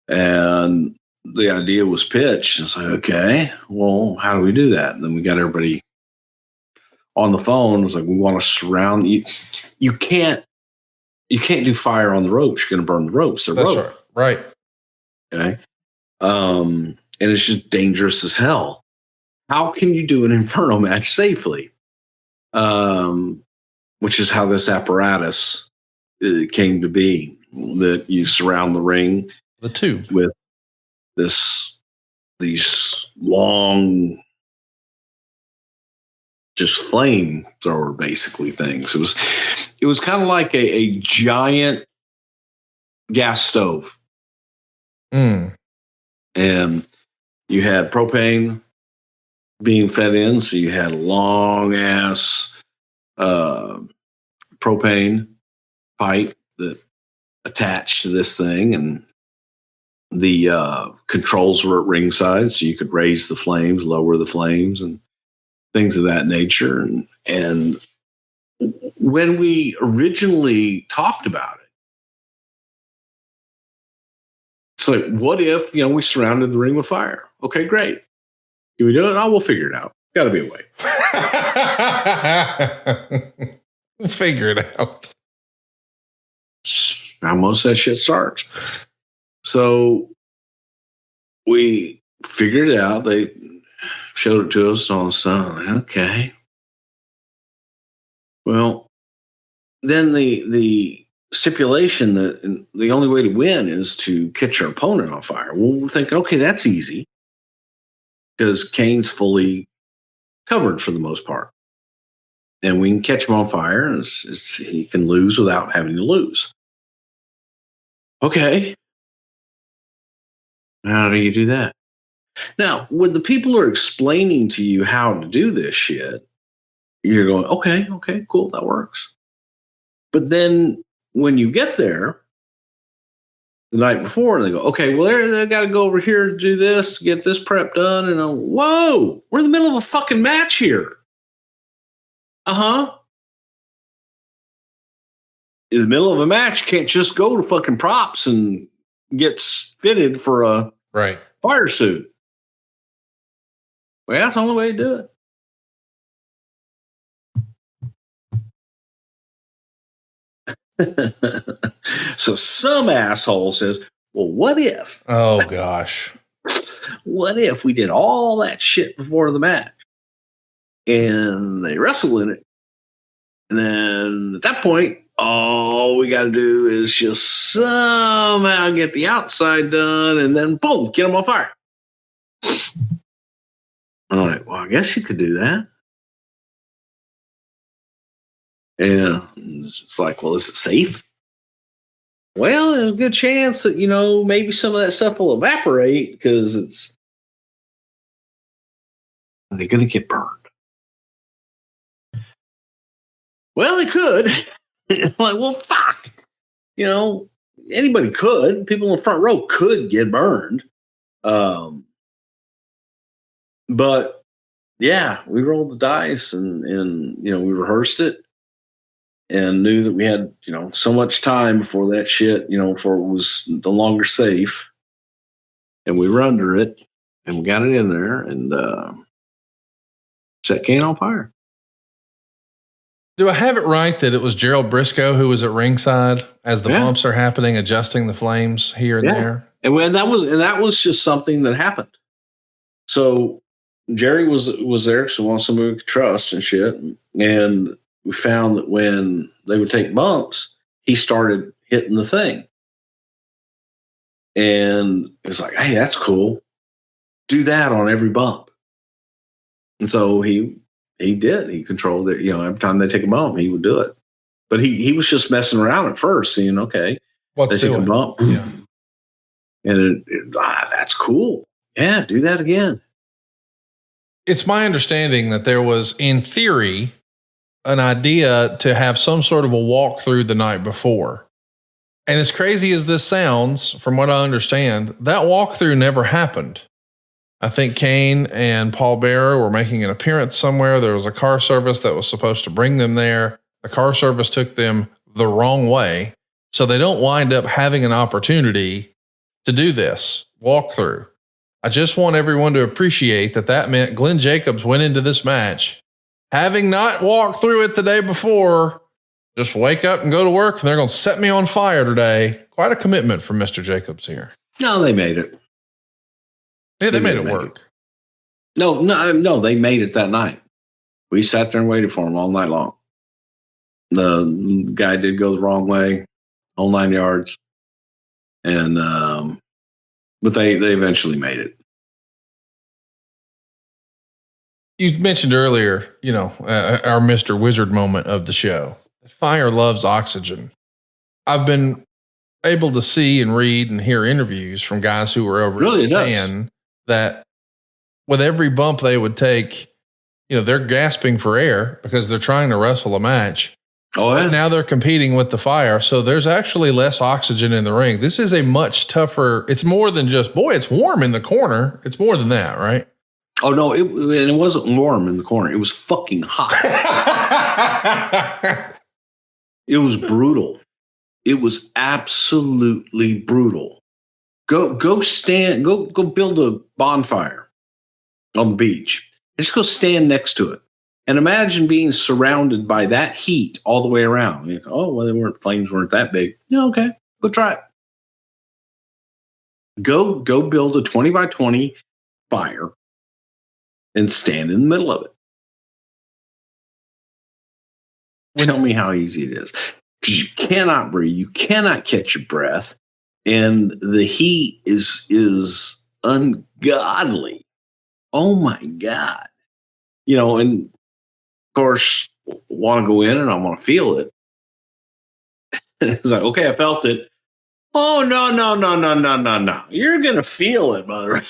And the idea was pitched. It's like, okay, well, how do we do that? And then we got everybody on the phone. It was like, we want to surround you. You can't do fire on the ropes. You're going to burn the ropes. They're ropes. Right. Okay. And it's just dangerous as hell. How can you do an Inferno match safely? Which is how this apparatus came to be, that you surround the ring, the tube, with these long, just flamethrower basically things. It was kind of like a giant gas stove. And you had propane being fed in, so you had a long ass propane pipe that attached to this thing, and the controls were at ringside, so you could raise the flames, lower the flames, and things of that nature. And when we originally talked about it, it's like, what if, we surrounded the ring with fire? Okay, great. Can we do it? Oh, we'll figure it out. Got to be a way. We'll figure it out. How most of that shit starts. So we figured it out. They showed it to us and all this stuff. Okay. Well, then the stipulation that the only way to win is to catch your opponent on fire. Well, we're thinking, okay, that's easy, because Kane's fully covered for the most part. And we can catch him on fire, and he can lose without having to lose. Okay. How do you do that? Now, when the people are explaining to you how to do this shit, you're going, okay, cool, that works. But then when you get there the night before, they go, okay, well, they got to go over here to do this, to get this prep done. And whoa, we're in the middle of a fucking match here. In the middle of a match, you can't just go to fucking props and get fitted for a fire suit. Well, that's the only way to do it. So some asshole says, well, what if? Oh, gosh. What if we did all that shit before the match and they wrestle in it? And then at that point, all we got to do is just somehow get the outside done, and then boom, get them on fire. All right, well, I guess you could do that. Yeah, it's like, well, is it safe? Well, there's a good chance that, maybe some of that stuff will evaporate because it's Are they going to get burned? Well, they could. I'm like, well, fuck. Anybody could. People in the front row could get burned. But yeah, we rolled the dice and we rehearsed it and knew that we had, so much time before that shit, before it was no longer safe. And we were under it and we got it in there and set Kane on fire. Do I have it right that it was Gerald Briscoe who was at ringside as the bumps are happening, adjusting the flames here and there? And that was just something that happened. So Jerry was there, so somebody we could trust and shit. And we found that when they would take bumps, he started hitting the thing. And it's like, hey, that's cool. Do that on every bump. And so he did. He controlled it. Every time they take a bump, he would do it. But he was just messing around at first, seeing, okay, what's they take a bump. Yeah. And that's cool. Yeah, do that again. It's my understanding that there was, in theory, an idea to have some sort of a walkthrough the night before. And as crazy as this sounds, from what I understand, that walkthrough never happened. I think Kane and Paul Bearer were making an appearance somewhere. There was a car service that was supposed to bring them there. The car service took them the wrong way. So they don't wind up having an opportunity to do this walkthrough. I just want everyone to appreciate that meant Glenn Jacobs went into this match having not walked through it the day before. Just wake up and go to work, and they're going to set me on fire today. Quite a commitment from Mr. Jacobs here. No, they made it. Yeah, they made it work. No, they made it that night. We sat there and waited for him all night long. The guy did go the wrong way, whole 9 yards. And, but they eventually made it. You mentioned earlier, our Mr. Wizard moment of the show. Fire loves oxygen. I've been able to see and read and hear interviews from guys who were over in Japan that with every bump they would take, they're gasping for air because they're trying to wrestle a match. Oh, yeah. But now they're competing with the fire. So there's actually less oxygen in the ring. This is a much tougher, it's more than just, it's warm in the corner. It's more than that, right? Oh, no, it wasn't warm in the corner. It was fucking hot. It was brutal. It was absolutely brutal. Go build a bonfire on the beach. And just go stand next to it. And imagine being surrounded by that heat all the way around. You go, flames weren't that big. Yeah, okay, go try it. Go build a 20 by 20 fire and stand in the middle of it. Tell me how easy it is. Because you cannot breathe, you cannot catch your breath, and the heat is ungodly. Oh my God. And of course, want to go in and I want to feel it. And it's like, okay, I felt it. Oh, no. You're going to feel it, mother.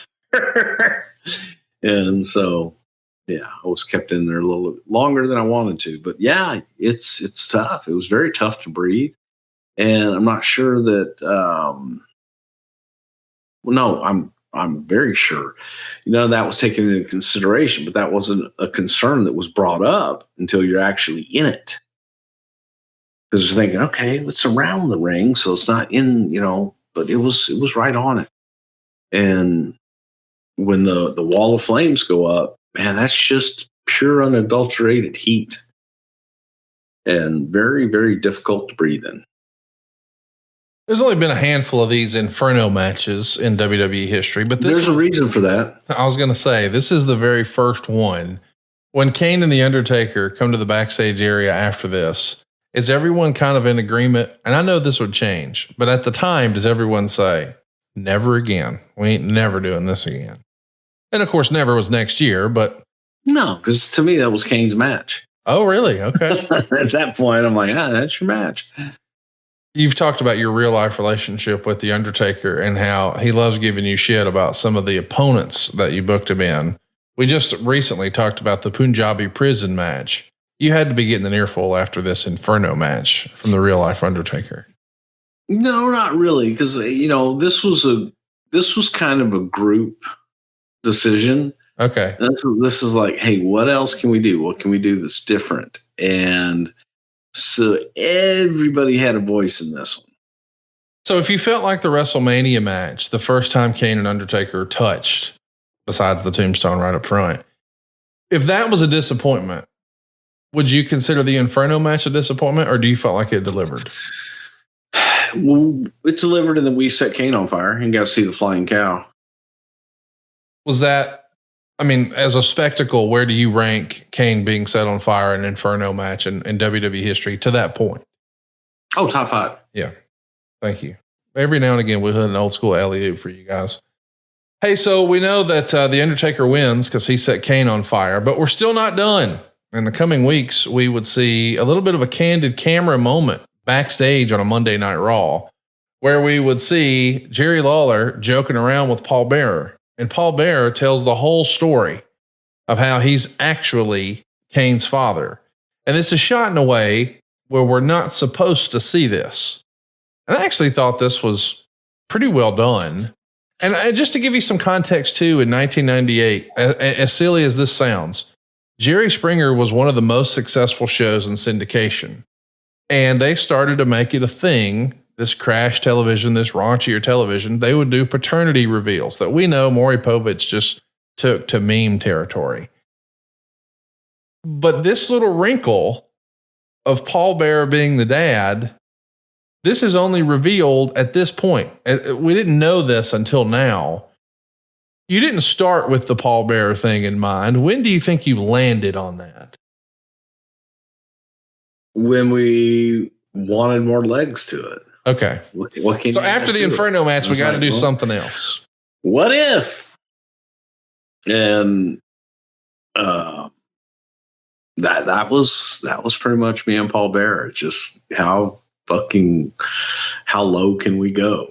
And so, yeah, I was kept in there a little longer than I wanted to. But yeah, it's tough. It was very tough to breathe. And I'm not sure that, I'm very sure, that was taken into consideration, but that wasn't a concern that was brought up until you're actually in it. Because you're thinking, okay, it's around the ring, so it's not in, but it was right on it. And when the wall of flames go up, man, that's just pure unadulterated heat. And very, very difficult to breathe in. There's only been a handful of these Inferno matches in WWE history, but there's a reason for that. I was going to say, this is the very first one. When Kane and The Undertaker come to the backstage area after this, is everyone kind of in agreement? And I know this would change, but at the time, does everyone say, never again? We ain't never doing this again. And of course, never was next year, but. No, because to me, that was Kane's match. Oh, really? Okay. At that point, I'm like, that's your match. You've talked about your real life relationship with The Undertaker and how he loves giving you shit about some of the opponents that you booked him in. We just recently talked about the Punjabi prison match. You had to be getting an earful after this Inferno match from the real life Undertaker. No, not really, because this was kind of a group decision. Okay, this is like, hey, what else can we do? What can we do that's different? And so everybody had a voice in this one. So if you felt like the WrestleMania match, the first time Kane and Undertaker touched, besides the tombstone right up front, if that was a disappointment, would you consider the Inferno match a disappointment, or do you felt like it delivered? Well, it delivered, and then we set Kane on fire and got to see the flying cow. Was that, I mean, as a spectacle, where do you rank Kane being set on fire in an Inferno match in WWE history to that point? Oh, top 5. Yeah. Thank you. Every now and again, we'll hit an old school alley-oop for you guys. Hey, so we know that The Undertaker wins because he set Kane on fire, but we're still not done. In the coming weeks, we would see a little bit of a candid camera moment backstage on a Monday Night Raw, where we would see Jerry Lawler joking around with Paul Bearer. And Paul Bearer tells the whole story of how he's actually Kane's father. And this is shot in a way where we're not supposed to see this. And I actually thought this was pretty well done. And just to give you some context too, in 1998, as silly as this sounds, Jerry Springer was one of the most successful shows in syndication. And they started to make it a thing, this crash television, this raunchier television. They would do paternity reveals that we know Maury Povich just took to meme territory. But this little wrinkle of Paul Bearer being the dad, this is only revealed at this point. We didn't know this until now. You didn't start with the Paul Bearer thing in mind. When do you think you landed on that? When we wanted more legs to it. Okay. What can so after the Inferno match, we got to do something else. What if? And that was pretty much me and Paul Bearer. Just how low can we go?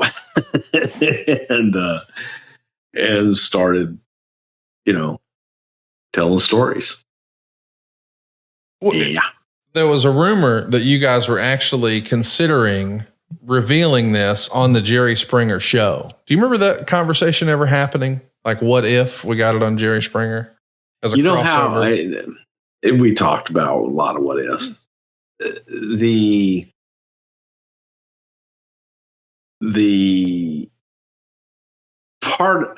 and started, telling stories. Well, yeah. There was a rumor that you guys were actually considering revealing this on the Jerry Springer show. Do you remember that conversation ever happening? Like, what if we got it on Jerry Springer as a crossover? We talked about a lot of what ifs. The part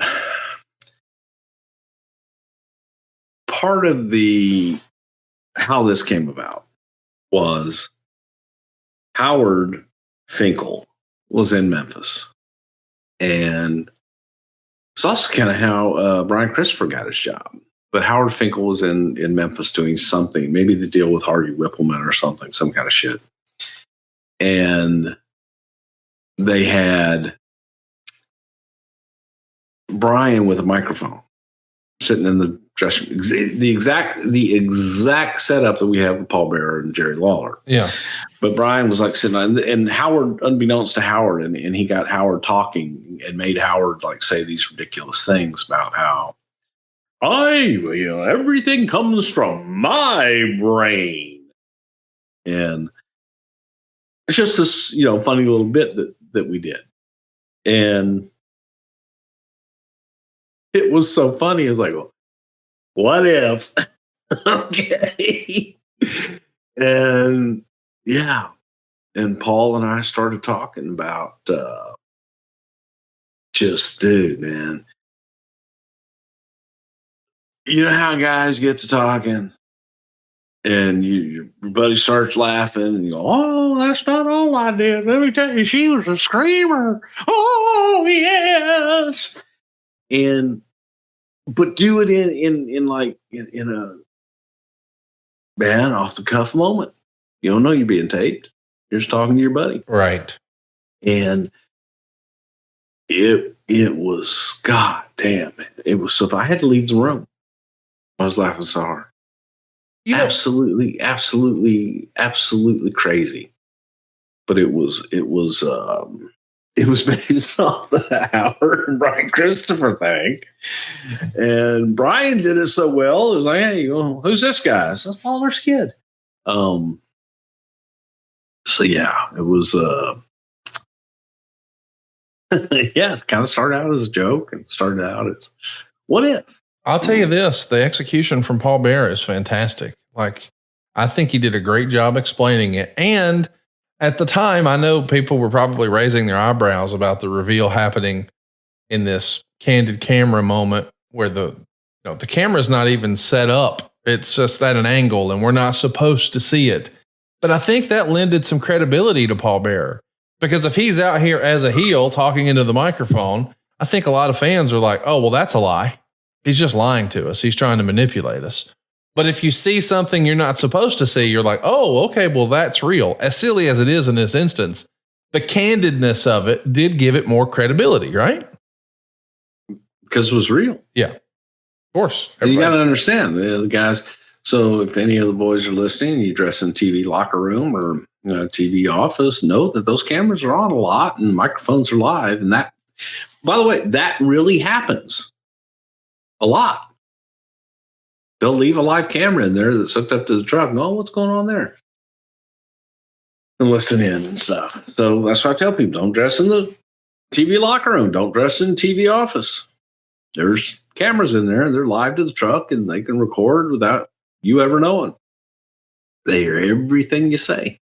of the how this came about was Howard Finkel was in Memphis, and it's also kind of how Brian Christopher got his job. But Howard Finkel was in Memphis doing something, maybe the deal with Harvey Whippleman or something, some kind of shit. And they had Brian with a microphone sitting in the dressing room, the exact setup that we have with Paul Bearer and Jerry Lawler. Yeah. But Brian was like sitting on, and Howard, unbeknownst to Howard, and he got Howard talking and made Howard like say these ridiculous things about how everything comes from my brain. And it's just this, funny little bit that we did. And it was so funny. It's like, well, what if? Okay. And yeah. And Paul and I started talking about dude, man. You know how guys get to talking and your buddy starts laughing and you go, oh, that's not all I did. Let me tell you, she was a screamer. Oh, yes. But do it in a man off the cuff moment. You don't know you're being taped. You're just talking to your buddy. Right. And it was, God damn it. It was, so if I had to leave the room, I was laughing so hard. Absolutely crazy. But it was it was based off the Howard and Brian Christopher thing. And Brian did it so well. It was like, hey, who's this guy? It's this Lawler's kid. So yeah, it was, yeah, it kind of started out as a joke and started out as what if? I'll tell you this, the execution from Paul Bearer is fantastic. Like, I think he did a great job explaining it. And at the time, I know people were probably raising their eyebrows about the reveal happening in this candid camera moment where the camera's not even set up. It's just at an angle and we're not supposed to see it. But I think that lended some credibility to Paul Bearer, because if he's out here as a heel talking into the microphone, I think a lot of fans are like, oh, well, that's a lie. He's just lying to us. He's trying to manipulate us. But if you see something you're not supposed to see, you're like, oh, okay, well, that's real. As silly as it is in this instance, the candidness of it did give it more credibility, right? Because it was real. Yeah, of course. And you got to understand the guys. So if any of the boys are listening, you dress in TV locker room or TV office, know that those cameras are on a lot and microphones are live. And that, by the way, that really happens a lot. They'll leave a live camera in there that's hooked up to the truck. No, what's going on there? And listen in and stuff. So that's why I tell people, don't dress in the TV locker room. Don't dress in the TV office. There's cameras in there and they're live to the truck and they can record without you ever knowing. They hear everything you say.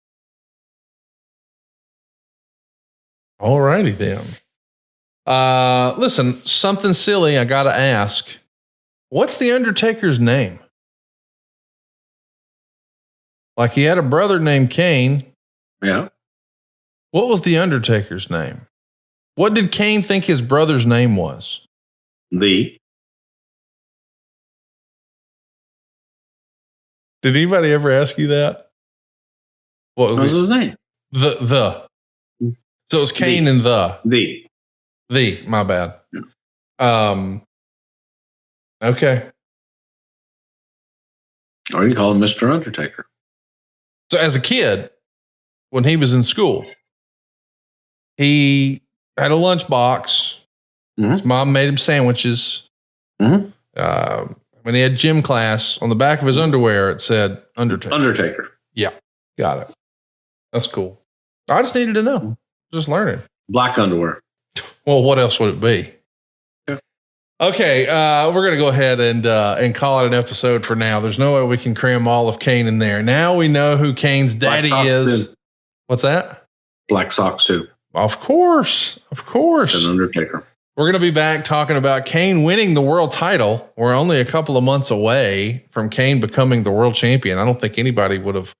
All righty then. Listen, something silly I got to ask. What's the Undertaker's name? Like, he had a brother named Kane. Yeah. What was the Undertaker's name? What did Kane think his brother's name was? Did anybody ever ask you that? What was his name? The. So it was Kane and the. My bad. Yeah. Okay. Or you call him Mr. Undertaker. So as a kid, when he was in school, he had a lunchbox. Mm-hmm. His mom made him sandwiches. Mm-hmm. When he had gym class, on the back of his underwear, it said Undertaker. Undertaker. Yeah. Got it. That's cool. I just needed to know. Just learning. Black underwear. Well, what else would it be? Yeah. Okay. We're going to go ahead and call it an episode for now. There's no way we can cram all of Kane in there. Now we know who Kane's daddy is. Too. What's that? Black socks too. Of course. An Undertaker. We're going to be back talking about Kane winning the world title. We're only a couple of months away from Kane becoming the world champion. I don't think anybody would have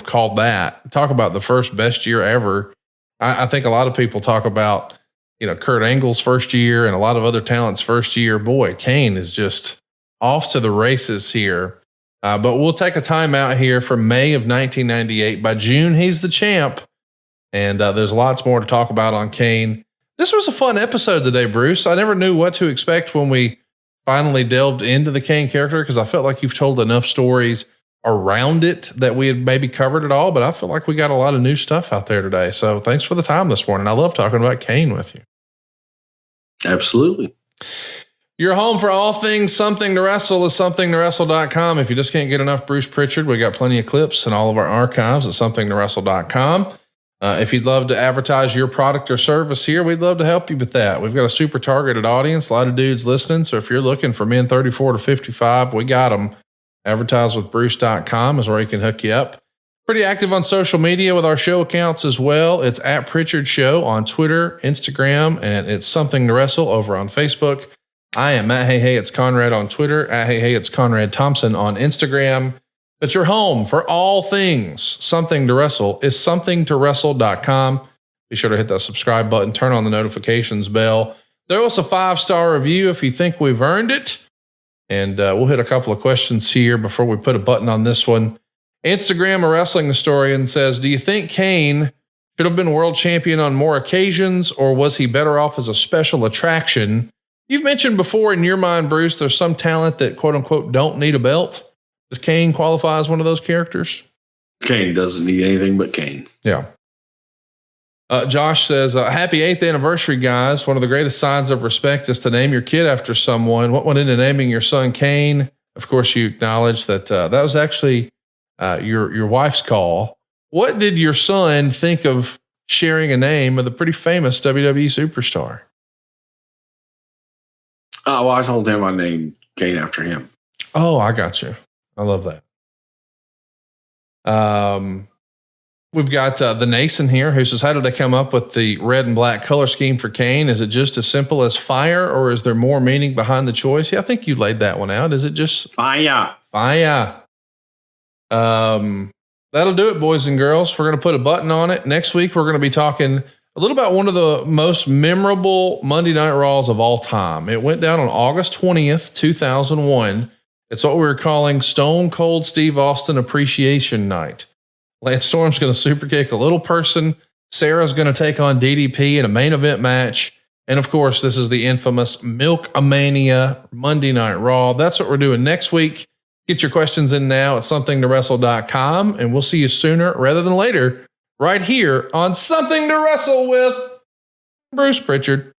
called that. Talk about the first best year ever. I think a lot of people talk about, Kurt Angle's first year and a lot of other talent's first year. Boy, Kane is just off to the races here. But we'll take a time out here from May of 1998. By June, he's the champ. And there's lots more to talk about on Kane. This was a fun episode today, Bruce. I never knew what to expect when we finally delved into the Kane character, because I felt like you've told enough stories around it that we had maybe covered it all, but I feel like we got a lot of new stuff out there today. So thanks for the time this morning. I love talking about Kane with you. Absolutely. Your home for all things Something to Wrestle is somethingtowrestle.com. If you just can't get enough Bruce Pritchard, we got plenty of clips in all of our archives at somethingtowrestle.com. If you'd love to advertise your product or service here, we'd love to help you with that. We've got a super targeted audience, a lot of dudes listening. So if you're looking for men 34 to 55, we got them. Advertisewithbruce.com is where he can hook you up. Pretty active on social media with our show accounts as well. It's at Pritchard Show on Twitter, Instagram, and it's Something to Wrestle over on Facebook. I am Matt Hey, it's Conrad on Twitter. At Hey, it's Conrad Thompson on Instagram. But your home for all things Something to Wrestle is somethingtowrestle.com. Be sure to hit that subscribe button, turn on the notifications bell. Throw us a 5-star review if you think we've earned it. And we'll hit a couple of questions here before we put a button on this one. Instagram, a wrestling historian, says, do you think Kane should have been world champion on more occasions, or was he better off as a special attraction? You've mentioned before in your mind, Bruce, there's some talent that, quote unquote, don't need a belt. Does Kane qualify as one of those characters? Kane doesn't need anything but Kane. Yeah. Josh says, happy 8th anniversary, guys. One of the greatest signs of respect is to name your kid after someone. What went into naming your son Kane? Of course, you acknowledge that that was actually your wife's call. What did your son think of sharing a name of the pretty famous WWE superstar? Well, I told him I named Kane after him. Oh, I got you. I love that. We've got the Nason here who says, how did they come up with the red and black color scheme for Kane? Is it just as simple as fire, or is there more meaning behind the choice? Yeah, I think you laid that one out. Is it just fire? Fire. That'll do it, boys and girls. We're going to put a button on it. Next week, we're going to be talking a little about one of the most memorable Monday Night Raws of all time. It went down on August 20th, 2001. It's what we were calling Stone Cold Steve Austin Appreciation Night. Lance Storm's going to super kick a little person. Sarah's going to take on DDP in a main event match. And of course, this is the infamous Milk-A-Mania Monday Night Raw. That's what we're doing next week. Get your questions in now at somethingtowrestle.com, and we'll see you sooner rather than later right here on Something to Wrestle with Bruce Pritchard.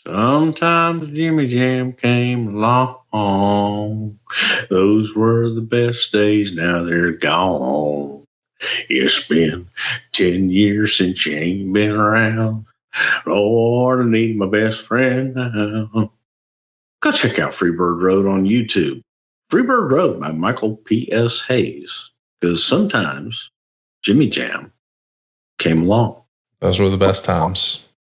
Sometimes Jimmy Jam came along. Those were the best days. Now they're gone. It's been 10 years since you ain't been around. Lord, I need my best friend now. Go check out Freebird Road on YouTube. Freebird Road by Michael P.S. Hayes. Because sometimes Jimmy Jam came along. Those were the best times.